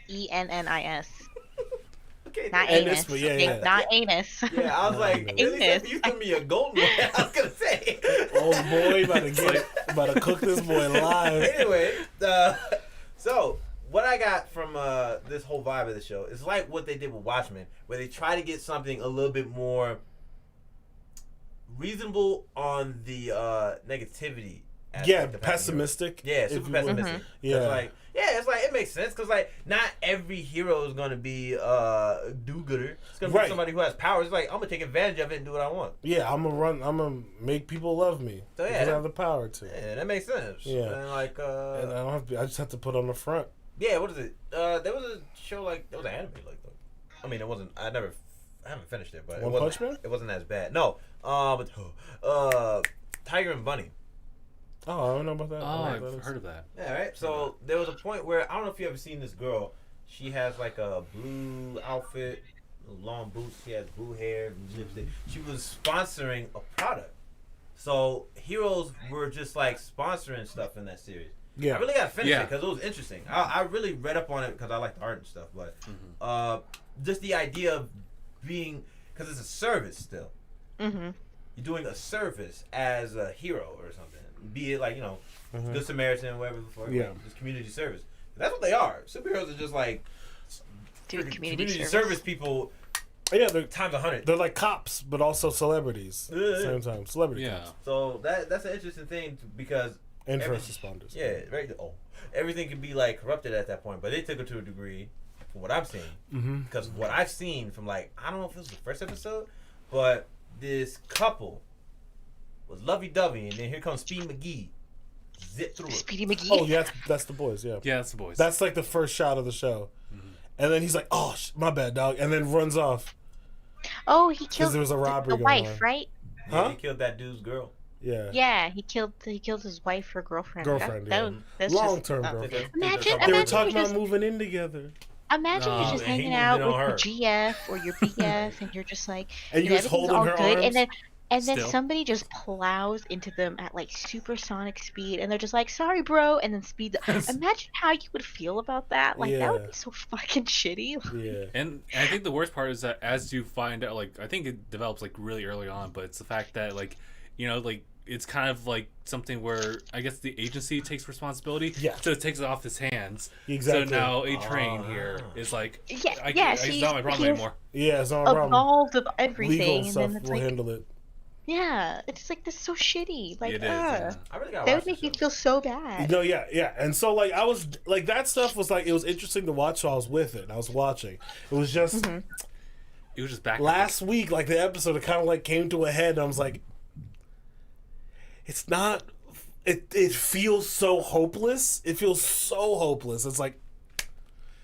Okay, Not Ennis, anus. but yeah, Okay, yeah. Not anus. yeah, I was like, really? Ennis. You give me a golden one. I was gonna say. Oh boy, about to cook this boy live. Anyway, so what I got from this whole vibe of the show is like what they did with Watchmen, where they try to get something a little bit more reasonable on the negativity. Yeah, aspect of pessimistic. Yeah, if super you will. pessimistic. Yeah. It's like it makes sense because like not every hero is gonna be a do-gooder. It's gonna be Right. somebody who has powers. It's like I'm gonna take advantage of it and do what I want. Yeah, I'm gonna make people love me So, yeah. because I have the power to. Yeah, that makes sense. Yeah. And like And I just have to put on the front. yeah, what is it? There was a show like there was an anime like that. I mean, it wasn't. I haven't finished it, but One it Punch wasn't. Man? It wasn't as bad. No. But Tiger and Bunny. Oh, I don't know about that. Oh, I don't know what I've that is. heard of that. Yeah, right. So there was a point where I don't know if you ever seen this girl. She has like a blue outfit, long boots. She has blue hair, lipstick. She was sponsoring a product. So heroes were just like sponsoring stuff in that series. Yeah. I really got to finish Yeah. it because it was interesting. I really read up on it because I like the art and stuff. But just the idea of being, because it's a service still. Mm-hmm. You're doing a service as a hero or something. Be it like, Good Samaritan, whatever before. Yeah. Just community service. That's what they are. Superheroes are just like Doing freaking community service. service. People Yeah, times 100. they're like cops, but also celebrities at the same time. Celebrity Yeah. cops So that's an interesting thing because and every- first responders. yeah, right. Oh, everything can be like corrupted at that point, but they took it to a degree from what I've seen. Mm-hmm. Because what I've seen from like I don't know if it was the first episode, but this couple was lovey-dovey, and then here comes Speed McGee, zip through it. Speedy McGee. Oh yeah, that's the boys. Yeah. Yeah, that's the boys. That's like the first shot of the show, and then he's like, "Oh, my bad, dog," and then runs off. Oh, he killed there was a robbery the going wife, on. right? Yeah, Huh? he killed that dude's girl. Yeah. Yeah, he killed his wife or girlfriend. Girlfriend, yeah. That's Long-term just, girlfriend. Imagine- They were imagine talking you about just- moving in together, Imagine you're just and he hanging moved out in with on your her. GF or your BF, and you're just like, and you was everything's holding all her good, arms. and then Still. somebody just plows into them at like supersonic speed, and they're just like, "Sorry, bro," and then speed. Imagine how you would feel about that. Like that would Yeah. be so fucking shitty. Yeah. And I think the worst part is that as you find out, like, I think it develops like really early on, but it's the fact that like, like it's kind of like something where I guess the agency takes responsibility. Yeah. So it takes it off his hands. Exactly. So now A Train here is like, Yeah, it's not my problem he's anymore. Yeah, it's not a problem. evolved of everything, Legal and stuff then it's will like, handle it. yeah, it's like this is so shitty. Like, It is. Yeah. I really got that would make me feel so bad. No, yeah, and so like I was like that stuff was like it was interesting to watch. So I was with it. And I was watching. It was just It was just back last week, like the episode, it kind of like came to a head. And I was like, it's not. It feels so hopeless. It feels so hopeless. It's like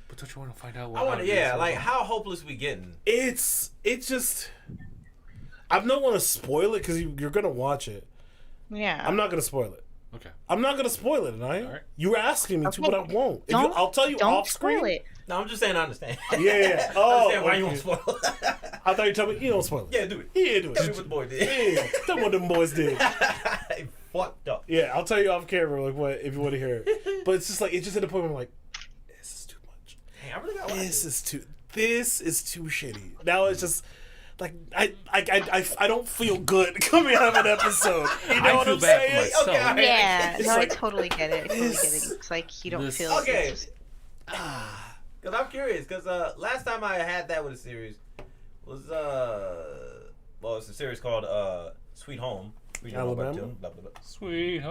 But don't you want to find out what? I want how to, it is? like how hopeless we getting? it's just. I don't want to spoil it because you're gonna watch it. Yeah. I'm not gonna spoil it. Okay. I'm not gonna spoil it, and I. Alright. You were asking me to, Okay. but I won't. I'll tell you Don't off screen. spoil it. No, I'm just saying I understand. Yeah. I Oh, understand why you okay. want to spoil. I thought you told me you don't spoil it. Yeah, do it. Yeah, do Tell me it. what the boy did. Yeah, tell me what them boys did. He fucked up. Yeah, I'll tell you off camera like what if you want to hear it. But it's just like it just hit a point where I'm like, this is too much. Hey, I really got to watch This it. is too. This is too shitty. Now it's just I don't feel good coming out of an episode. You know I what feel I'm bad for saying? myself. Okay, all right. Yeah, It's no, like- I totally get it. I totally get it. It's like you don't this- feel. Okay. It's just- Because I'm curious. Because last time I had that with a series was it's a series called Sweet Home. Regional on Alabama? Webtoon. Blah, blah, blah. Sweet.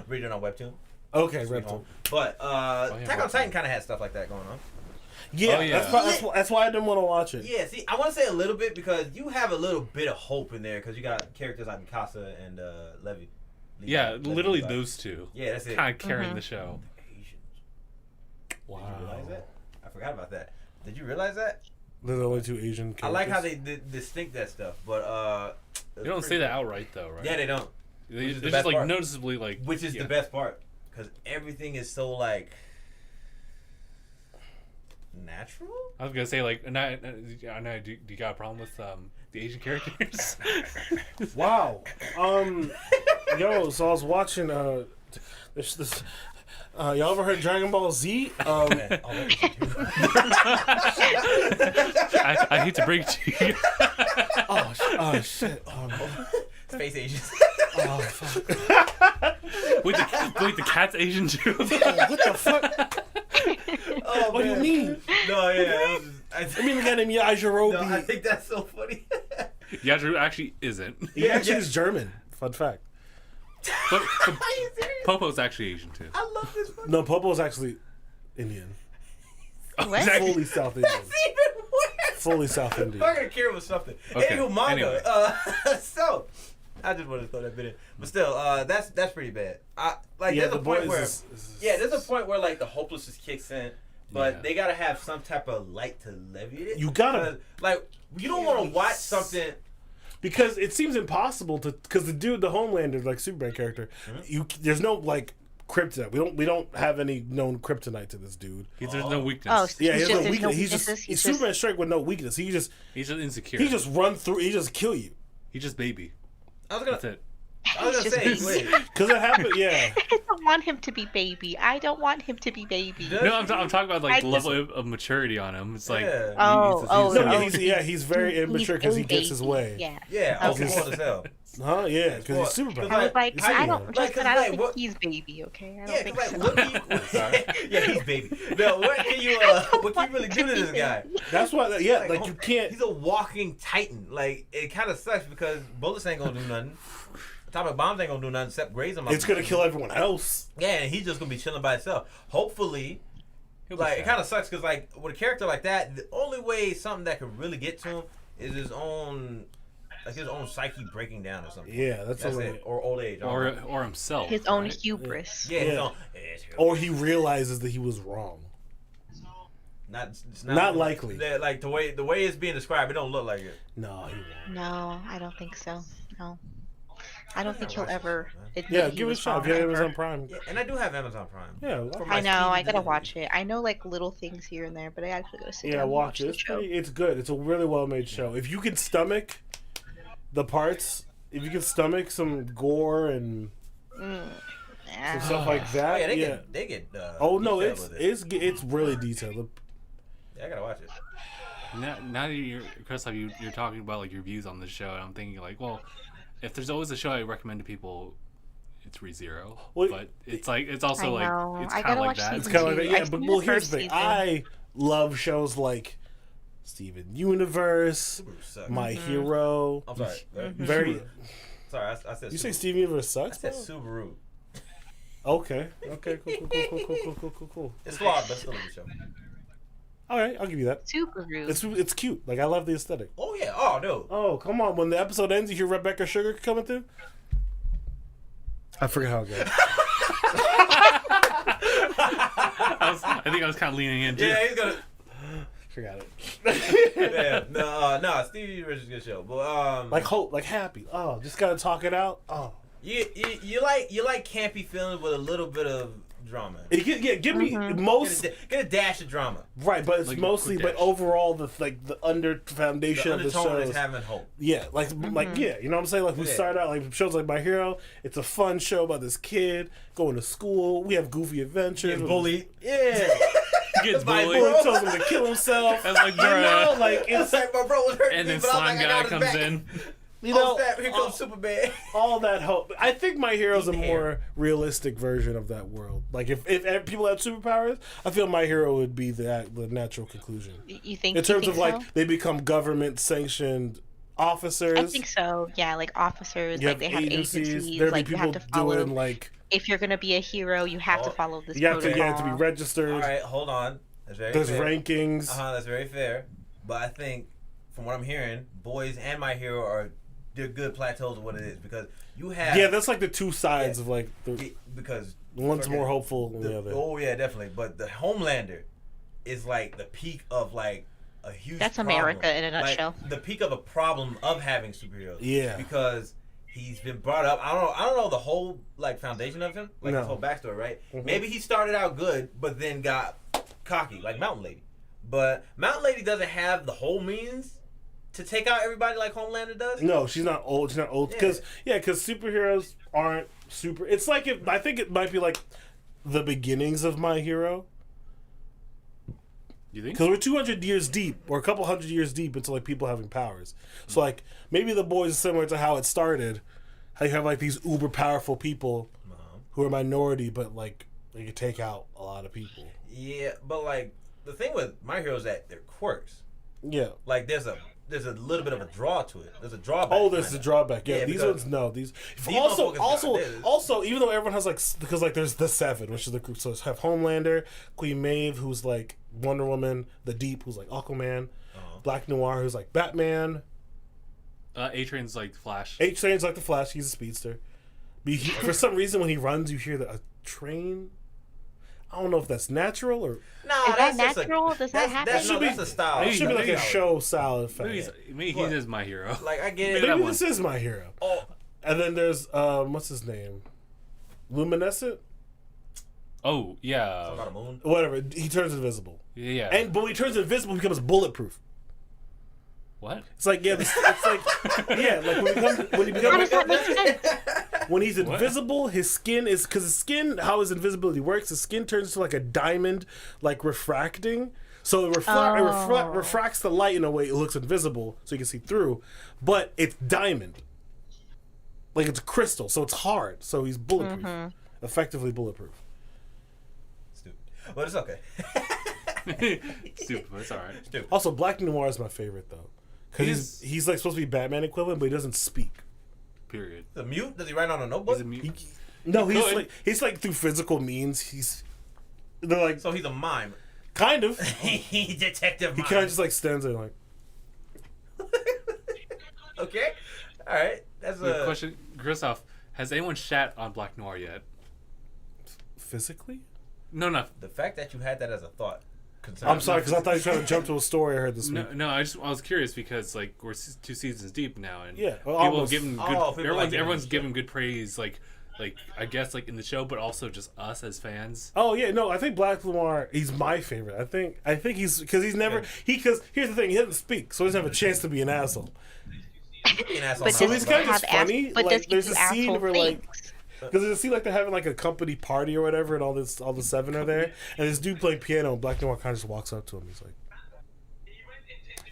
Regional on Webtoon. Okay, Sweet Reptile. Home. But yeah, Attack on Webtoon. Titan kind of had stuff like that going on. Yeah, Oh, yeah. that's why I didn't want to watch it. Yeah, see, I want to say a little bit because you have a little bit of hope in there because you got characters like Mikasa and Levi. Yeah, Levi. literally Levi. those two. Yeah, that's it. Kind of carrying the show. Asians. Wow. Did you realize that? I forgot about that. Did you realize that? They're the only two Asian characters. I like how they distinct that stuff, but They don't say that outright though, right? Yeah, they don't. They, Which is the they're best just like part. noticeably like. Which is yeah. the best part because everything is so like natural. I was gonna say like, I know. Do you got a problem with the Asian characters? Wow. Yo, so I was watching this y'all ever heard Dragon Ball Z? I hate to break it to you. Oh shit. Space Asians. Oh fuck. Wait, the cat's Asian too. What the fuck? Oh, What do you man. mean? No, yeah. I mean, we got him Yajirobe. No, I think that's so funny. Yajiro actually isn't. He actually yeah. is German. Fun fact. But Are you serious? Popo's actually Asian too. I love this. No, Popo's actually Indian. What? Fully South Indian. That's even worse. Fully South Indian. I'm gonna care with something. Okay, Anywho, manga. anyway. So, I just wanted to throw that bit in, but still, that's pretty bad. Like Yeah, there's the a point boys where is- there's a point where like the hopelessness kicks in, but Yeah. they gotta have some type of light to alleviate it. You gotta- like you don't want to watch something. Because it seems impossible to, because the dude, the Homelander, like Superman character, there's no like kryptonite. We don't have any known kryptonite to this dude. There's no weakness. Oh, Yeah, he has He's just- no there's weakness. no He's just weaknesses, he's he's just- Superman strike with no weakness. He just insecure. run through. He just kill you. He's just baby. I was gonna, That's it. I was He's gonna just- say, wait. Because it happened. Yeah. I don't want him to be baby. I don't want him to be baby. Does No, I'm talking about like I the level of maturity on him. It's like Yeah. Oh, No, no. he's very immature because he gets his way. Yeah. Yeah, I was Okay. spoiled as hell. Huh? Yeah, because Well, he's Superman. because, I was like, He's I Superman. don't, Like, Justin, 'cause, I don't like, think what- he's baby, okay? I don't Yeah, think 'cause, so. like, what can you? Sorry. Yeah, he's baby. No, what can you really do to this guy? That's why. Yeah, like oh, you can't. He's a walking titan. Like it kind of sucks because bullets ain't gonna do nothing. Atomic bombs ain't gonna do nothing except graze him. It's gonna kill everyone else. Yeah, and he's just gonna be chilling by himself. Hopefully, He'll be like it fine. kind of sucks because like with a character like that, the only way something that could really get to him is his own psyche breaking down or something. Yeah, that's That's the it. way. Or old age. or himself. His own right? hubris. Yeah, his Yeah. own. Or he realizes that he was wrong. It's Not likely. Like the way it's being described, it don't look like it. No, he won't. No, I don't think so. No. I don't think he'll watch ever this, admit Yeah, he give it a was shot. wrong If you have ever. Amazon Prime. Yeah, and I do have Amazon Prime. Yeah, For watch my I know, I gotta Steam watch it. I know like little things here and there, but I actually gotta sit yeah, down and watch it. the It's show. pretty. It's good. It's a really well made show. If you can stomach the parts, if you can stomach some gore and some stuff like Oh that, yeah, yeah. they get. Oh no, detailed with it. it's really detailed. Yeah, I gotta watch it. Now that you're Christoph, you're talking about like your views on the show, and I'm thinking like, well, if there's always a show I recommend to people, it's ReZero. Well, but it's like it's also I know. like it's I kind of gotta like watch that. It's season kind of like two. that. Yeah, I've but seen well, the here's first the thing. season. I love shows like Steven Universe, Subaru sucks. My Hero. I'm sorry. Very. Subaru. Sorry, I said. You say Subaru. Steven Universe I sucks? said bro? Subaru. Okay. Okay. Cool. It's flawed, but it's still a good show. All right, I'll give you that. Subaru. It's cute. Like I love the aesthetic. Oh yeah. Oh no. Oh come on! When the episode ends, you hear Rebecca Sugar coming through. I forget how it goes. I think I was kind of leaning in too. Yeah, he's gonna. Forgot it. Yeah. No. Stevie Universe is a good show, but Like hope, like happy. Oh, just gotta talk it out. Oh, you like campy feelings with a little bit of drama. give me most Get a dash of drama. right, but it's Like, mostly, quick but dash. overall the under foundation The of the undertone show is having hope. yeah, like yeah, you know what I'm saying? Like we Yeah. start out like shows like My Hero. It's a fun show about this kid going to school. We have goofy adventures. Bully. Yeah. gets My bullied. Bully tells him to kill himself. And like, You know, bruh. like it's Like, my bro was hurting And me, then but I was slime like, I guy got his comes back. in. you Oh, know snap, here comes Superman. all that hope. I think My Hero's a Eat more hair. realistic version of that world. Like if people had superpowers, I feel My Hero would be the natural conclusion. You think? In terms you of think like so? they become government sanctioned officers. I think so. Yeah, like officers, You like they have agencies. There'd Like be you have people to follow. doing like If you're gonna be a hero, you have to Oh, follow this you have to protocol. get it to be registered. All right, hold on. That's very There's fair. rankings. That's very fair. But I think, from what I'm hearing, Boys and My Hero are they're good plateaus of what it is because you have Yeah, that's like the two sides of like because one's fucking- more hopeful than the other. Oh yeah, definitely. But the Homelander is like the peak of like a huge. That's problem. America in a Like, nutshell. the peak of a problem of having superheroes. Yeah. Because he's been brought up. I don't know the whole like foundation of him, like No. his whole backstory, right? Mhm. Maybe he started out good, but then got cocky, like Mountain Lady. But Mountain Lady doesn't have the whole means to take out everybody like Homelander does. No, she's not old. She's not old because because superheroes aren't super. It's like I think it might be like the beginnings of My Hero You think? because we're 200 years deep or a couple hundred years deep into like people having powers. So like maybe the Boys is similar to how it started. How you have like these uber powerful people who are minority, but like they can take out a lot of people. Yeah, but like the thing with My Hero is that they're quirks. Yeah. Like there's a little bit of a draw to it. There's a drawback. Oh, there's the kinda. drawback. Yeah, Yeah, these because ones no. These motherfuckers got this. also even though everyone has like because like there's the Seven, which is the group. So it's have Homelander, Queen Maeve, who's like Wonder Woman, the Deep, who's like Aquaman, Black Noir, who's like Batman. A-Train's like Flash. H-Train's like the Flash. He's a speedster. But for some reason, when he runs, you hear a train. I don't know if that's natural or Nah, Is that that's just natural? Does that happen? That's, Should no, be- that's a style. it should be like a That's show style effect. Maybe he What? is My Hero. Like I get Maybe it. that Maybe one. this is My Hero. Oh, And then there's what's his name? Luminescent? Oh, yeah. about a moon. Whatever. He turns invisible. Yeah. And when he turns invisible, he becomes bulletproof. What? It's like it's like yeah, like when he How becomes does that make sense? when he's invisible, his skin is because his skin, how his invisibility works, his skin turns into like a diamond, like refracting. So it refracts the light in a way it looks invisible, so you can see through, but it's diamond, like it's crystal, so it's hard. So he's bulletproof, effectively bulletproof. Stupid, but it's okay. Stupid, but it's alright. Stupid. Also, Black Noir is my favorite though, because he's like supposed to be Batman equivalent, but he doesn't speak. Period. The mute? Does he write on a notebook? He's a mute. No, could. he's like through physical means. They're like So he's a mime. kind of. He's detective He mime. kind of just like stands there like. Okay. All right. That's Wait, a question, Christoph, has anyone shat on Black Noir yet? Physically? No. the fact that you had that as a thought. I'm sorry, because I thought you were trying to jump to a story I heard this week. No, I was curious because like we're 2 seasons deep now, and Yeah, well, people almost. give him good. Oh, people like everyone's giving giving good praise, like I guess like in the show, but also just us as fans. Oh yeah, no, I think Black Noir, he's my favorite. I think he's because he's never because here's the thing, he doesn't speak, so he doesn't have a chance to be an asshole. Be an asshole But So now, he's does kind he of have just funny. but Like does he there's do a scene asshole where like. things? Because there's a scene like they're having like a company party or whatever, and all the Seven are there, and this dude playing piano, and Black Noir kind of just walks up to him. He's like,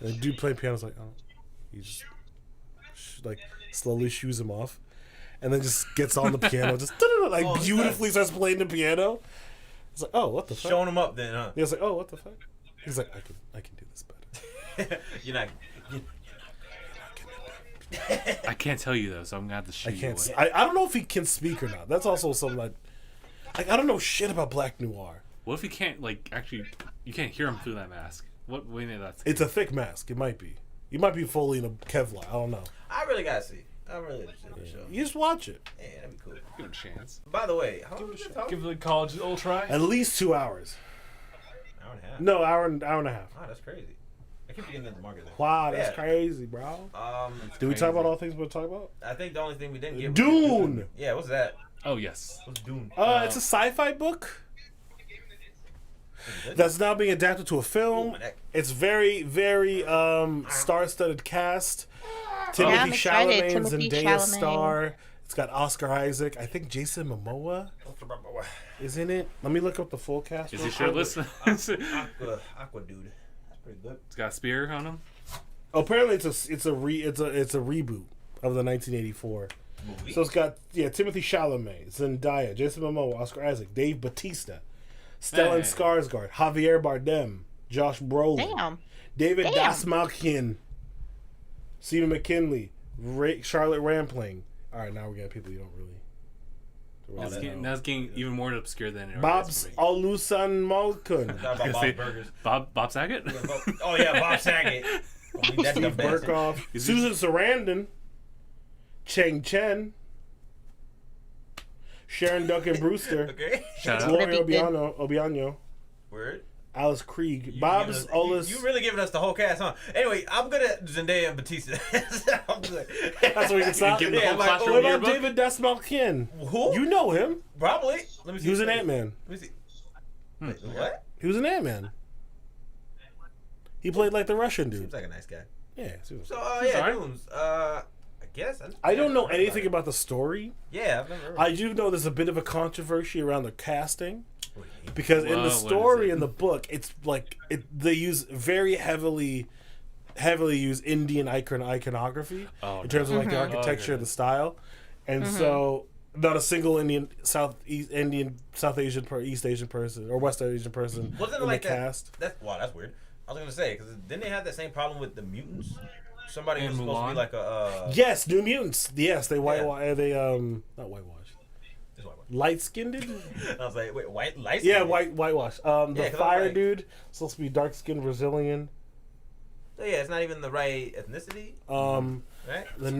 and the dude playing piano's like, oh, he just like slowly shoos him off, and then just gets on the piano, just like Oh, beautifully starts playing the piano. It's like, oh, what the fuck? Showing him up then, huh? He was like, oh, what the fuck? He's like, I can do this better. You're not. I can't tell you though, so I'm gonna have to shoot I can't. you. I don't know if he can speak or not. That's also something like I don't know shit about Black Noir. What if you can't like actually? You can't hear him through that mask. What do you mean that's? It's a thick mask. It might be. You might be fully in a Kevlar. I don't know. I really gotta see. I'm really interested in the show. You just watch it. Yeah, that'd be cool. Give it a chance. By the way, how long was it talk? Give the college a little try. At least 2 hours. Hour and a half. No, hour and a half. Wow, that's crazy. I keep forgetting that the market. Wow, that's Yeah. crazy, bro. Did we talk about all things we're talking about? I think the only thing we didn't get was Dune. Yeah, what's that? Oh yes. What's Dune? It's a sci-fi book that's now being adapted to a film. It's very, very star-studded cast. Yeah, I'm Timothy excited. Chalamet, Timothy Zendaya Chalamet. star. It's got Oscar Isaac. I think Jason Momoa is in it. Let me look up the full cast. Is real he quick. shirtless? Aqua dude. That's pretty good. It's got a spear on him. Apparently, it's a reboot of the 1984. Movie. So it's got Timothy Chalamet, Zendaya, Jason Momoa, Oscar Isaac, Dave Bautista, Stellan Hey. Skarsgård, Javier Bardem, Josh Brolin, Damn. David Damn. Dasmalkian, Stephen McKinley, Charlotte Rampling. All right, now we got people you don't really. That's getting even more obscure than it Bob's is Olusan Malkun, Talk about Bob's Burgers. Bob Saget. Oh yeah, Bob Saget. That's Steve Burkhoff, Susan Sarandon, Chang Chen, Sharon Duncan Brewster, Okay. Shout out. Gloria Obiano, Word. Alice Krieg, You Bob's giving us- Olis. You really giving us the whole cast, huh? Anyway, I'm good at Zendaya and Batista. I'm good. That's what we can stop. Give him the Yeah, whole like, classroom What about yearbook. David Dasmalkian? Who? You know him. Probably. Let me see. He was an Ant-Man. Let me see. Wait, what? He was an Ant-Man. He played like the Russian dude. Seems like a nice guy. Yeah. seriously. So, yeah, alright. Dooms. I guess. I don't know never heard anything it. about the story. Yeah, I've never heard. I do know there's a bit of a controversy around the casting because in Well, the what is story it? in the book, it's like they use very heavily use Indian iconography Oh, in terms of like the architecture, the style, and so not a single South Asian East Asian person or West Asian person Wasn't it in like the that? cast. That's weird. I was gonna say because didn't they have that same problem with the mutants? Somebody And was supposed to Mulan? be like a. Yes, New Mutants. Yes, they whitewash. They not whitewash. Just white one. Light skinned. I was like, wait, white lights? Yeah, whitewash. The 'cause I was fire like- dude supposed to be dark skinned Brazilian. So yeah, it's not even the right ethnicity, right? The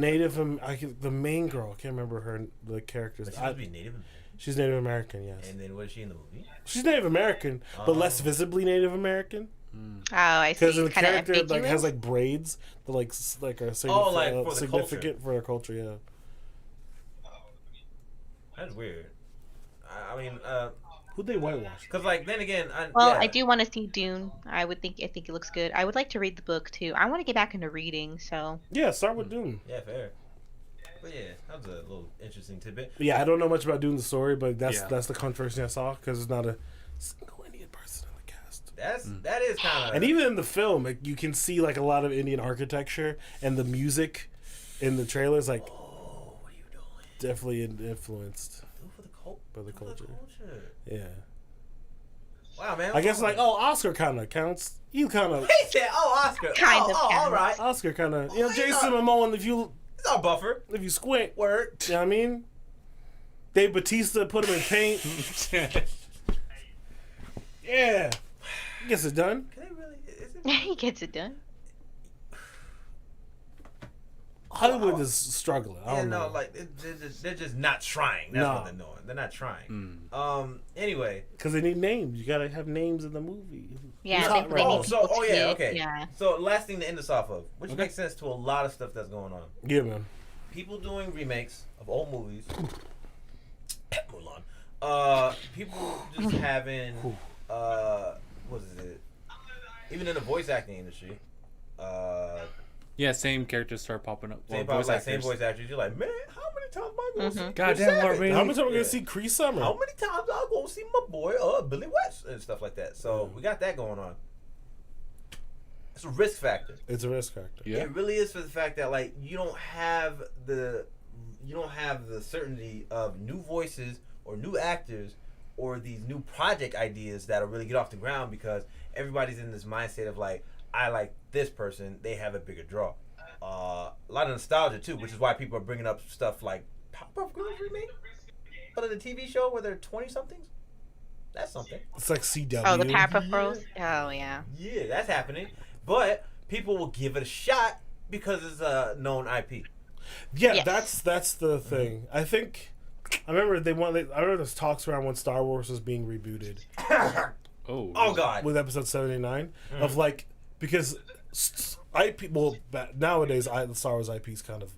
the main girl, I can't remember the characters. But she's supposed to be Native American. She's Native American, yes. And then what is she in the movie? She's Native American, but less visibly Native American. Oh, I see. Because the Kind of character ambiguous. has like braids that are like, for the significant for their culture. Yeah. That's weird. I mean, Who'd they whitewash? because like then again, Well, yeah. I do want to see Dune. I think it looks good. I would like to read the book too. I want to get back into reading, so Yeah, start with Doom. Yeah, fair. But yeah, that was a little interesting tidbit. Yeah, I don't know much about Doom the story, but Yeah. that's the controversy I saw because there's not a single Indian person in the cast. That is kind of. And even in the film, like, you can see like a lot of Indian architecture and the music in the trailers, like Oh, what are you doing? definitely influenced Do for the cult. by the Do for culture. Yeah, Wow, man. I guess like Oscar kind of counts. You kind of He said, "Oh, Oscar." Kind oh, of oh, counts. all right. Oscar kind of Oh, Jason Momoa. It's our buffer. If you squint, Word. you know what I mean. Dave Bautista put him in paint. Yeah, gets it done. Can they really? Is it? he gets it done. Hollywood is struggling. I Yeah, don't no, know. like they're just not trying. That's No. what they're doing. They're not trying. Anyway, Because they need names. You gotta have names in the movie. Yeah, Who's they, hot they right need now? people to yeah, get- okay. Yeah. So last thing to end us off of, which Okay. makes sense to a lot of stuff that's going on. Yeah, man. People doing remakes of old movies. Mulan. People just having what is it? Even in the voice acting industry. Yeah, same characters start popping up. Same Well, voice actors. You're like, man, how many times am I gonna see? Goddamn, Chris Savage? Lord, really? How much are we Yeah. gonna see Cree Summer? How many times I gonna see my boy Billy West and stuff like that? So we got that going on. It's a risk factor. It's a risk factor. Yeah. It really is for the fact that like you don't have the certainty of new voices or new actors or these new project ideas that'll really get off the ground because everybody's in this mindset of like I like this person, they have a bigger draw. A lot of nostalgia too, which is why people are bringing up stuff like Powerpuff Girls remake, but in the TV show where they're 20 somethings. That's something. It's like CW. Oh, the Powerpuff Girls. Oh yeah. Yeah, that's happening. But people will give it a shot because it's a known IP. Yeah, Yes. that's the thing. I think I remember I remember there's talks around when Star Wars was being rebooted Oh. Oh God. with Episode 79 of like because IP. Well, nowadays Star Wars IP is kind of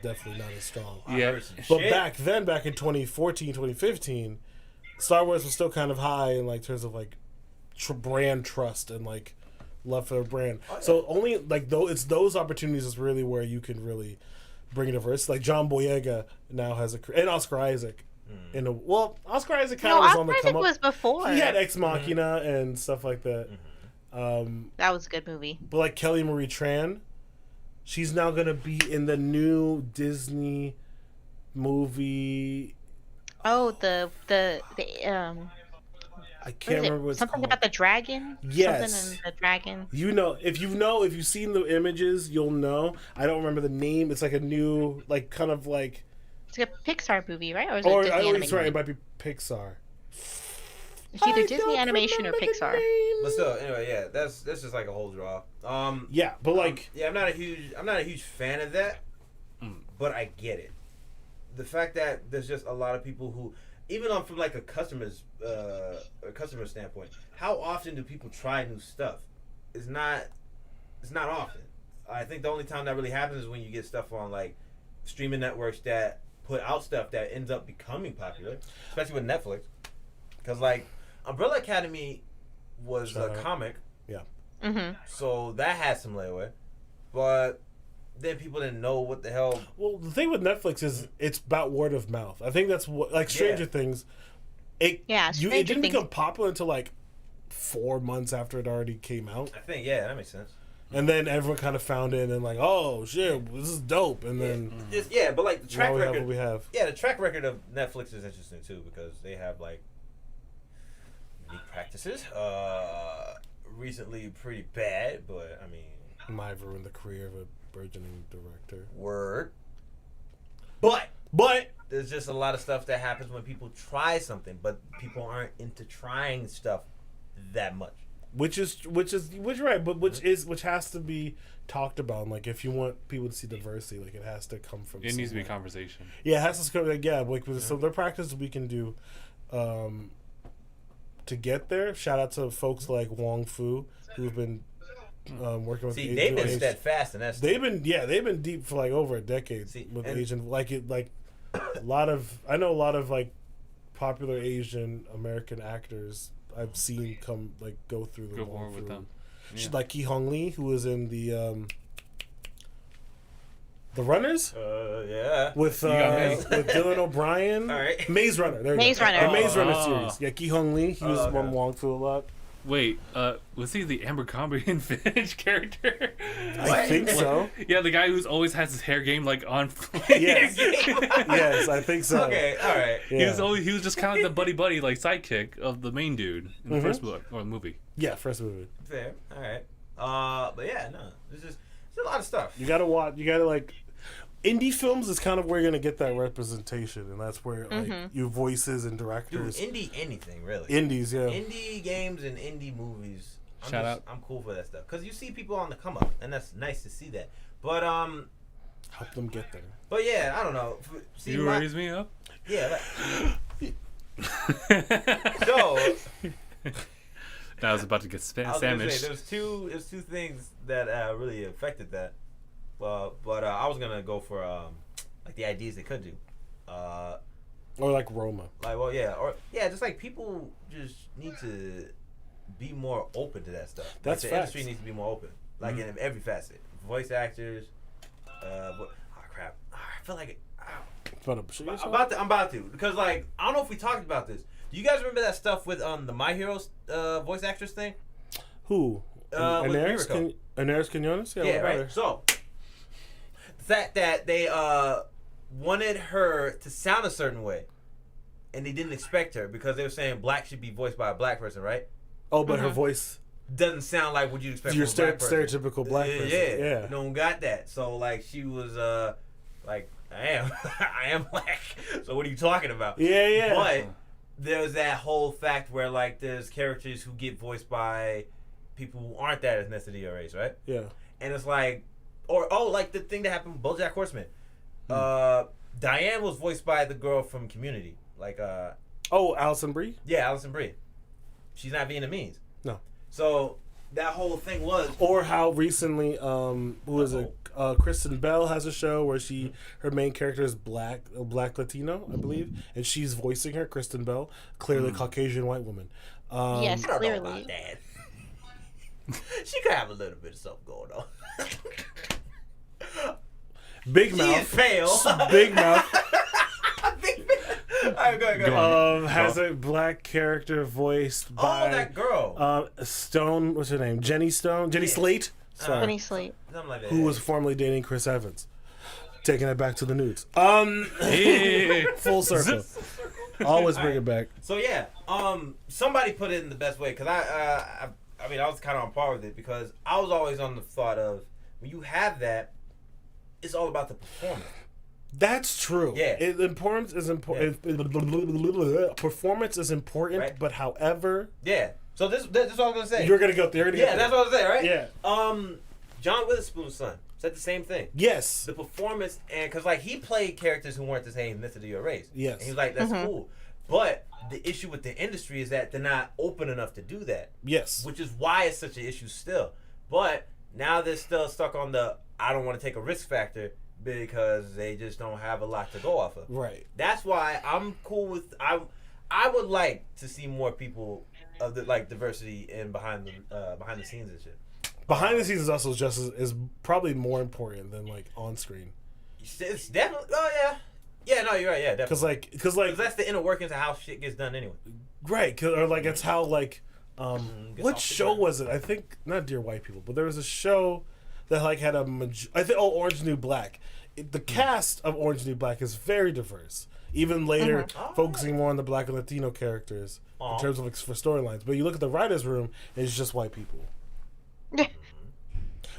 definitely not as strong. Yeah. But back in 2014, 2015, Star Wars was still kind of high in like terms of like brand trust and like love for the brand. So only like though it's those opportunities is really where you can really bringing diversity. Like John Boyega now has and Oscar Isaac. Oscar Isaac kind No, of was Oscar on the Isaac come up. was before. He had Ex Machina and stuff like that. That was a good movie. But like Kelly Marie Tran, she's now gonna be in the new Disney movie. Oh, the I can't remember what it's something called. about the dragon. Yes. Something in the dragon. If you've seen the images, you'll know. I don't remember the name. It's like a new, like kind of like. It's like a Pixar movie, right? Or is Or it Disney I always animation? right, it might be Pixar. It's either I Disney don't animation or remember the Pixar. name. But still, anyway, yeah, that's just like a whole draw. Yeah, but like, yeah, I'm not a huge fan of that, but I get it. The fact that there's just a lot of people who, even on from like a customer standpoint, how often do people try new stuff? It's not often. I think the only time that really happens is when you get stuff on like streaming networks that put out stuff that ends up becoming popular, especially with Netflix. Because like Umbrella Academy was a comic, yeah. Mm-hmm. so that had some leeway, but then people didn't know what the hell. Well, the thing with Netflix is it's about word of mouth. I think that's what, like Stranger Things. It didn't become popular until like 4 months after it already came out. I think that makes sense. And then everyone kind of found it and like, oh shit, this is dope. And then But like the track record, what we have. Yeah, the track record of Netflix is interesting too because they have like unique practices. Recently pretty bad, but I mean, might have ruined the career of a burgeoning director. Word. But there's just a lot of stuff that happens when people try something, but people aren't into trying stuff that much. Which right, but which has to be talked about. And like, if you want people to see diversity, like it has to come from. It needs to be a conversation. Yeah, it has to come. Like, so there are practices we can do, to get there. Shout out to folks like Wong Fu who've been working with. See, they've been steadfast in that stuff. They've been deep for like over a decade with Asian. I know a lot of like popular Asian American actors I've seen go through the Wong Fu with them. Yeah. Like Ki Hong Lee, who was in the Runners. Yeah. With Dylan O'Brien. All right. Maze Runner. There you Maze go. Runner. The Maze Runner series. Yeah, Ki Hong Lee. He was on Wong Fu a lot. Wait, was he the Abercrombie and Fitch character? I think so. Yeah, the guy who's always has his hair game like on. Yes. Yes, I think so. Okay, all right. Yeah. He was just kind of like the buddy like sidekick of the main dude in the first book or movie. Yeah, first movie. Fair. All right. But yeah, no. There's a lot of stuff. You gotta watch. You gotta like. Indie films is kind of where you're gonna get that representation, and that's where like your voices and directors. Dude, indie anything really. Indies, yeah. Indie games and indie movies. I'm cool for that stuff because you see people on the come up, and that's nice to see that. But help them get there. But yeah, I don't know. See, You raise me up. Yeah. So. I was about to get sandwiched. There's two things that really affected that. But I was gonna go for like the ideas they could do, or like Roma. Just like people just need to be more open to that stuff. That's like, the industry needs to be more open, like in every facet. Voice actors. Crap! I feel like I'm about to because like I don't know if we talked about this. Do you guys remember that stuff with the My Heroes voice actress thing? Who? Anaris Quinones? Yeah, right. Her? So. The fact that they wanted her to sound a certain way, and they didn't expect her because they were saying black should be voiced by a black person, right? Oh, but her voice doesn't sound like what you'd expect. Your from a black person. stereotypical black person. Yeah. No one got that. So like she was like I am black. So what are you talking about? Yeah. But there's that whole fact where like there's characters who get voiced by people who aren't that ethnicity or race, right? Yeah. And it's like. Like the thing that happened with BoJack Horseman. Diane was voiced by the girl from Community. Like, Alison Brie? Yeah, Alison Brie. She's not Vietnamese. No. So, that whole thing was... Or how recently, Kristen Bell has a show where her main character is black Latino, I believe, and she's voicing her, Kristen Bell, clearly Caucasian white woman. Yes, I don't clearly. know about that. She could have a little bit of something going on. Big She Mouth. is pale. Big Mouth. All right, go ahead. Has a black character voiced by that girl. Stone. What's her name? Jenny Stone. Jenny Slate. Sorry. Penny Slate. Something like that. Who was formerly dating Chris Evans. Taking it back to the nudes. Full circle. Always bring it back. So yeah, somebody put it in the best way because I was kind of on par with it because I was always on the thought of when you have that, it's all about the performance. That's true. Yeah. Performance is important. Performance is important, Right. but however, Yeah. So this is what I was gonna say. you're gonna go there. Yeah, that's what I was saying, right? Yeah. John Witherspoon's son said the same thing. Yes. The performance, and because like he played characters who weren't the same ethnicity or race. Yes. And he was like, that's cool. But the issue with the industry is that they're not open enough to do that. Yes. Which is why it's such an issue still. But now they're still stuck on the I don't want to take a risk factor because they just don't have a lot to go off of. Right. That's why I'm cool with I would like to see more people of the like diversity in behind the scenes and shit. Behind the scenes is also just is probably more important than like on screen. It's definitely. Oh yeah. Yeah, no, you're right. Yeah, definitely. Because that's the inner workings of how shit gets done anyway. right, or like it's how like Gets what off the show ground. was it? I think not Dear White People, but there was a show that like had I think Orange is the New Black. The cast of Orange is the New Black is very diverse. Even later, focusing more on the Black and Latino characters in terms of for storylines. But you look at the writers' room, and it's just white people.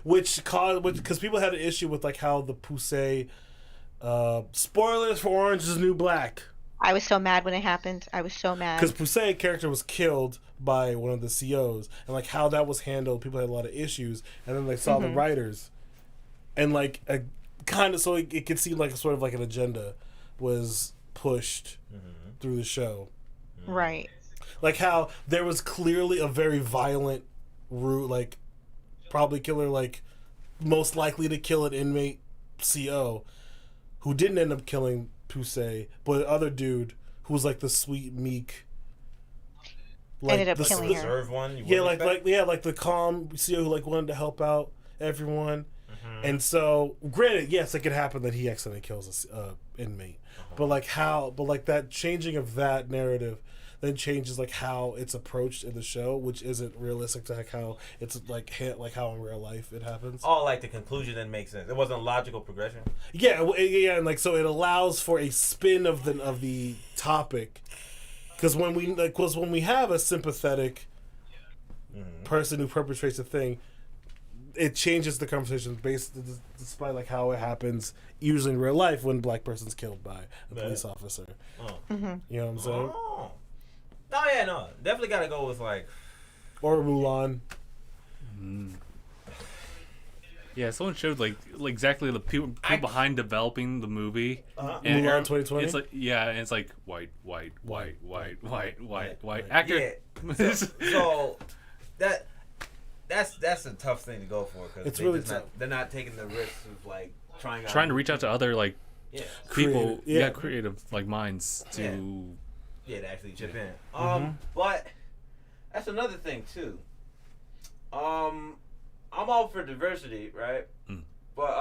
Which caused because people had an issue with like how the Poussey spoilers for Orange is the New Black. I was so mad when it happened. I was so mad. Because Poussey character was killed by one of the COs, and like how that was handled, people had a lot of issues, and then they saw the writers, and like a kind of so it could seem like a sort of like an agenda was pushed through the show, Right. like how there was clearly a very violent route, like probably killer, like most likely to kill an inmate CO, who didn't end up killing Poussey, but the other dude who was like the sweet meek. Ended up the killing her. Reserve one. You Yeah, wouldn't expect? like the calm CEO who like wanted to help out everyone, and so granted, yes, it could happen that he accidentally kills a inmate, but like that changing of that narrative then changes like how it's approached in the show, which isn't realistic to like how it's like how in real life it happens. Oh, like the conclusion didn't make sense. It wasn't a logical progression. Yeah, and like so it allows for a spin of the topic, because when we have a sympathetic person who perpetrates a thing, it changes the conversation based despite like how it happens usually in real life when a black person's killed by a police officer. You know what I'm saying? Oh. Oh yeah, no, definitely got to go with like Or Mulan. Yeah, someone showed like exactly the people behind developing the movie. Mulan every- 2020? It's like and it's like white actor. Yeah. So that's a tough thing to go for because It's really tough. they're not taking the risks of like trying Trying to reach out to other like yeah people, Creative, creative like minds to. to actually chip in. But that's another thing too. I'm all for diversity, right? But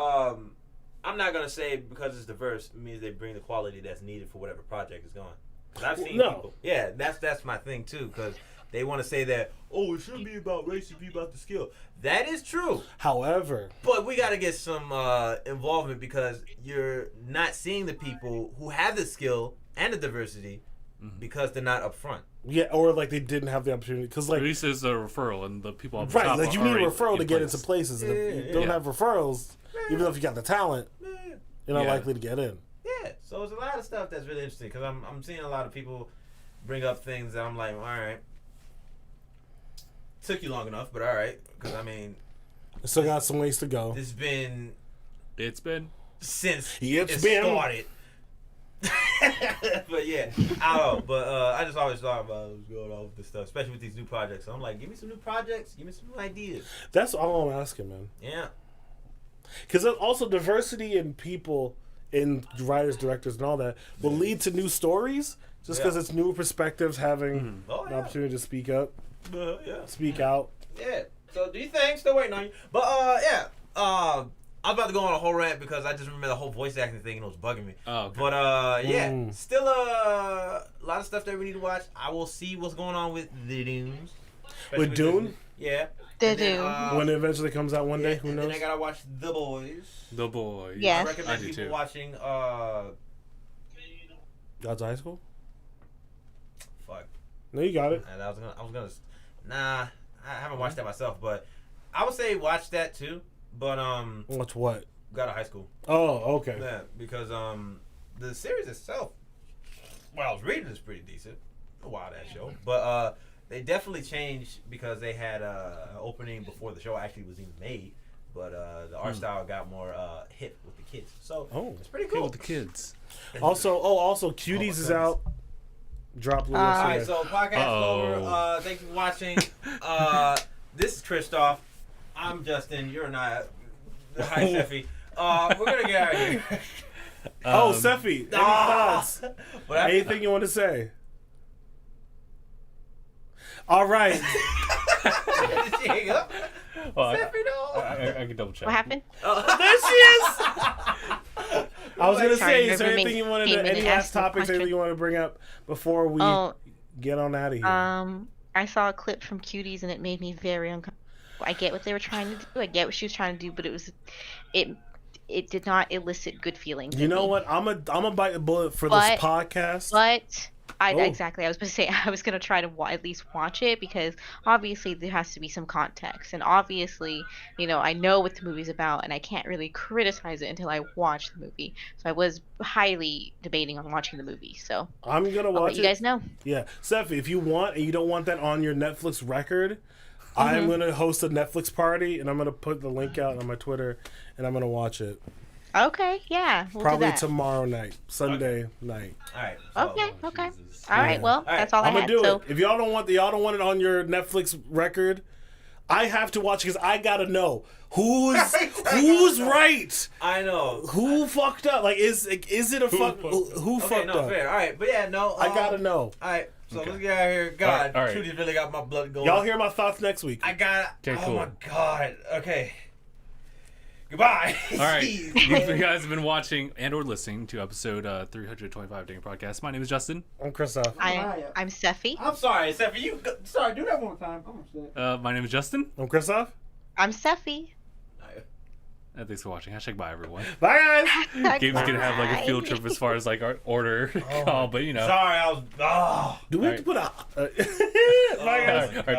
I'm not gonna say because it's diverse it means they bring the quality that's needed for whatever project is going. 'Cause I've seen people. Yeah, that's my thing too. Because they want to say that it shouldn't be about race, it should be about the skill. That is true. However, But we got to get some involvement because you're not seeing the people who have the skill and the diversity because they're not up front. yeah, or like they didn't have the opportunity because At like least there's a referral, and the people on the right, top like you are need a already referral to in get place. into places, and if you don't Yeah. have referrals, even though if you got the talent, you're not Yeah. likely to get in. Yeah, so there's a lot of stuff that's really interesting because I'm seeing a lot of people bring up things that I'm like, all right, took you long enough, but all right, because I mean, Still got some ways to go. this has been It's been since It's it been. started. But yeah, I don't know. But I just always thought about what's going on with this stuff, especially with these new projects. So I'm like, give me some new projects, give me some new ideas. That's all I'm asking, man. Yeah. Because also diversity in people, in writers, directors, and all that will lead to new stories. Just because it's new perspectives having Oh, an yeah. opportunity to speak up, Yeah. speak out. Yeah. So do you think? Still waiting on you. But yeah. I was about to go on a whole rant because I just remember the whole voice acting thing and it was bugging me. Oh, okay. But yeah, still a lot of stuff that we need to watch. I will see what's going on with the Dunes. With Dune? Yeah. The Then, Dune. When it eventually comes out one day, who and knows? then I gotta watch The Boys. The Boys. Yes. I recommend I do people too. watching. God's High School? Fuck. No, you got it. And I was gonna. Nah, I haven't watched that myself, but I would say watch that too. But What's what? Got a High School. Oh, okay. Yeah, because the series itself, well, I was reading is pretty decent. A wild ass show, but they definitely changed because they had an opening before the show actually was even made. But the art style got more hip with the kids, so it's pretty Okay, cool. with the kids. Also, Cuties is out. Drop All right, yesterday. so podcast is over. Thank you for watching. This is Christoph. I'm Justin. You're not. Hi, Seffi. We're gonna get out of here. Seffi, any thoughts? Anything you want to say? All right. Did she hang up? Well, Seffi, no. I can double check. What happened? There she is. I was gonna Sorry, say, is there River anything you wanted came to, in any and last asked the topics, anything question. you want to bring up before we get on out of here? I saw a clip from Cuties and it made me very uncomfortable. I get what they were trying to do. I get what she was trying to do, but it did not elicit good feelings. You in know me. what? I'm a bite the bullet for this podcast. But Oh. I was going to say I was going to try to at least watch it because obviously there has to be some context, and obviously, I know what the movie's about, and I can't really criticize it until I watch the movie. So I was highly debating on watching the movie. So I'm gonna I'll watch let you guys know. Yeah, Seffi, if you want and you don't want that on your Netflix record, I'm gonna host a Netflix party and I'm gonna put the link out on my Twitter and I'm gonna watch it. Okay, yeah, we'll Probably do that. tomorrow night, Sunday night. All right. Okay. Jesus. All right. Well, right, that's all I'm I gonna had. do So it. If y'all don't want it on your Netflix record, I have to watch because I gotta know who's right. I know. Who fucked up? Like, is it a fuck? Who Okay, fucked no, up? fair. All right, but yeah, no. I gotta know. All right, so let's get out of here. God, All right. Trudy really got my blood going. Y'all hear my thoughts next week. I got. Okay, oh cool. my God. Okay. Goodbye. All right, you guys have been watching and or listening to episode 325 DangIT Podcast. My name is Justin. I'm Christoph. I'm Seffi. I'm sorry, Seffi. Sorry, do that one. My name is Justin. I'm Christoph. I'm Seffi. And thanks for watching. #bye everyone. Bye guys. Gabe's gonna have like a field trip as far as like our order call, but Sorry, I was. Oh. Do we have to put a? Bye All guys. right, bye.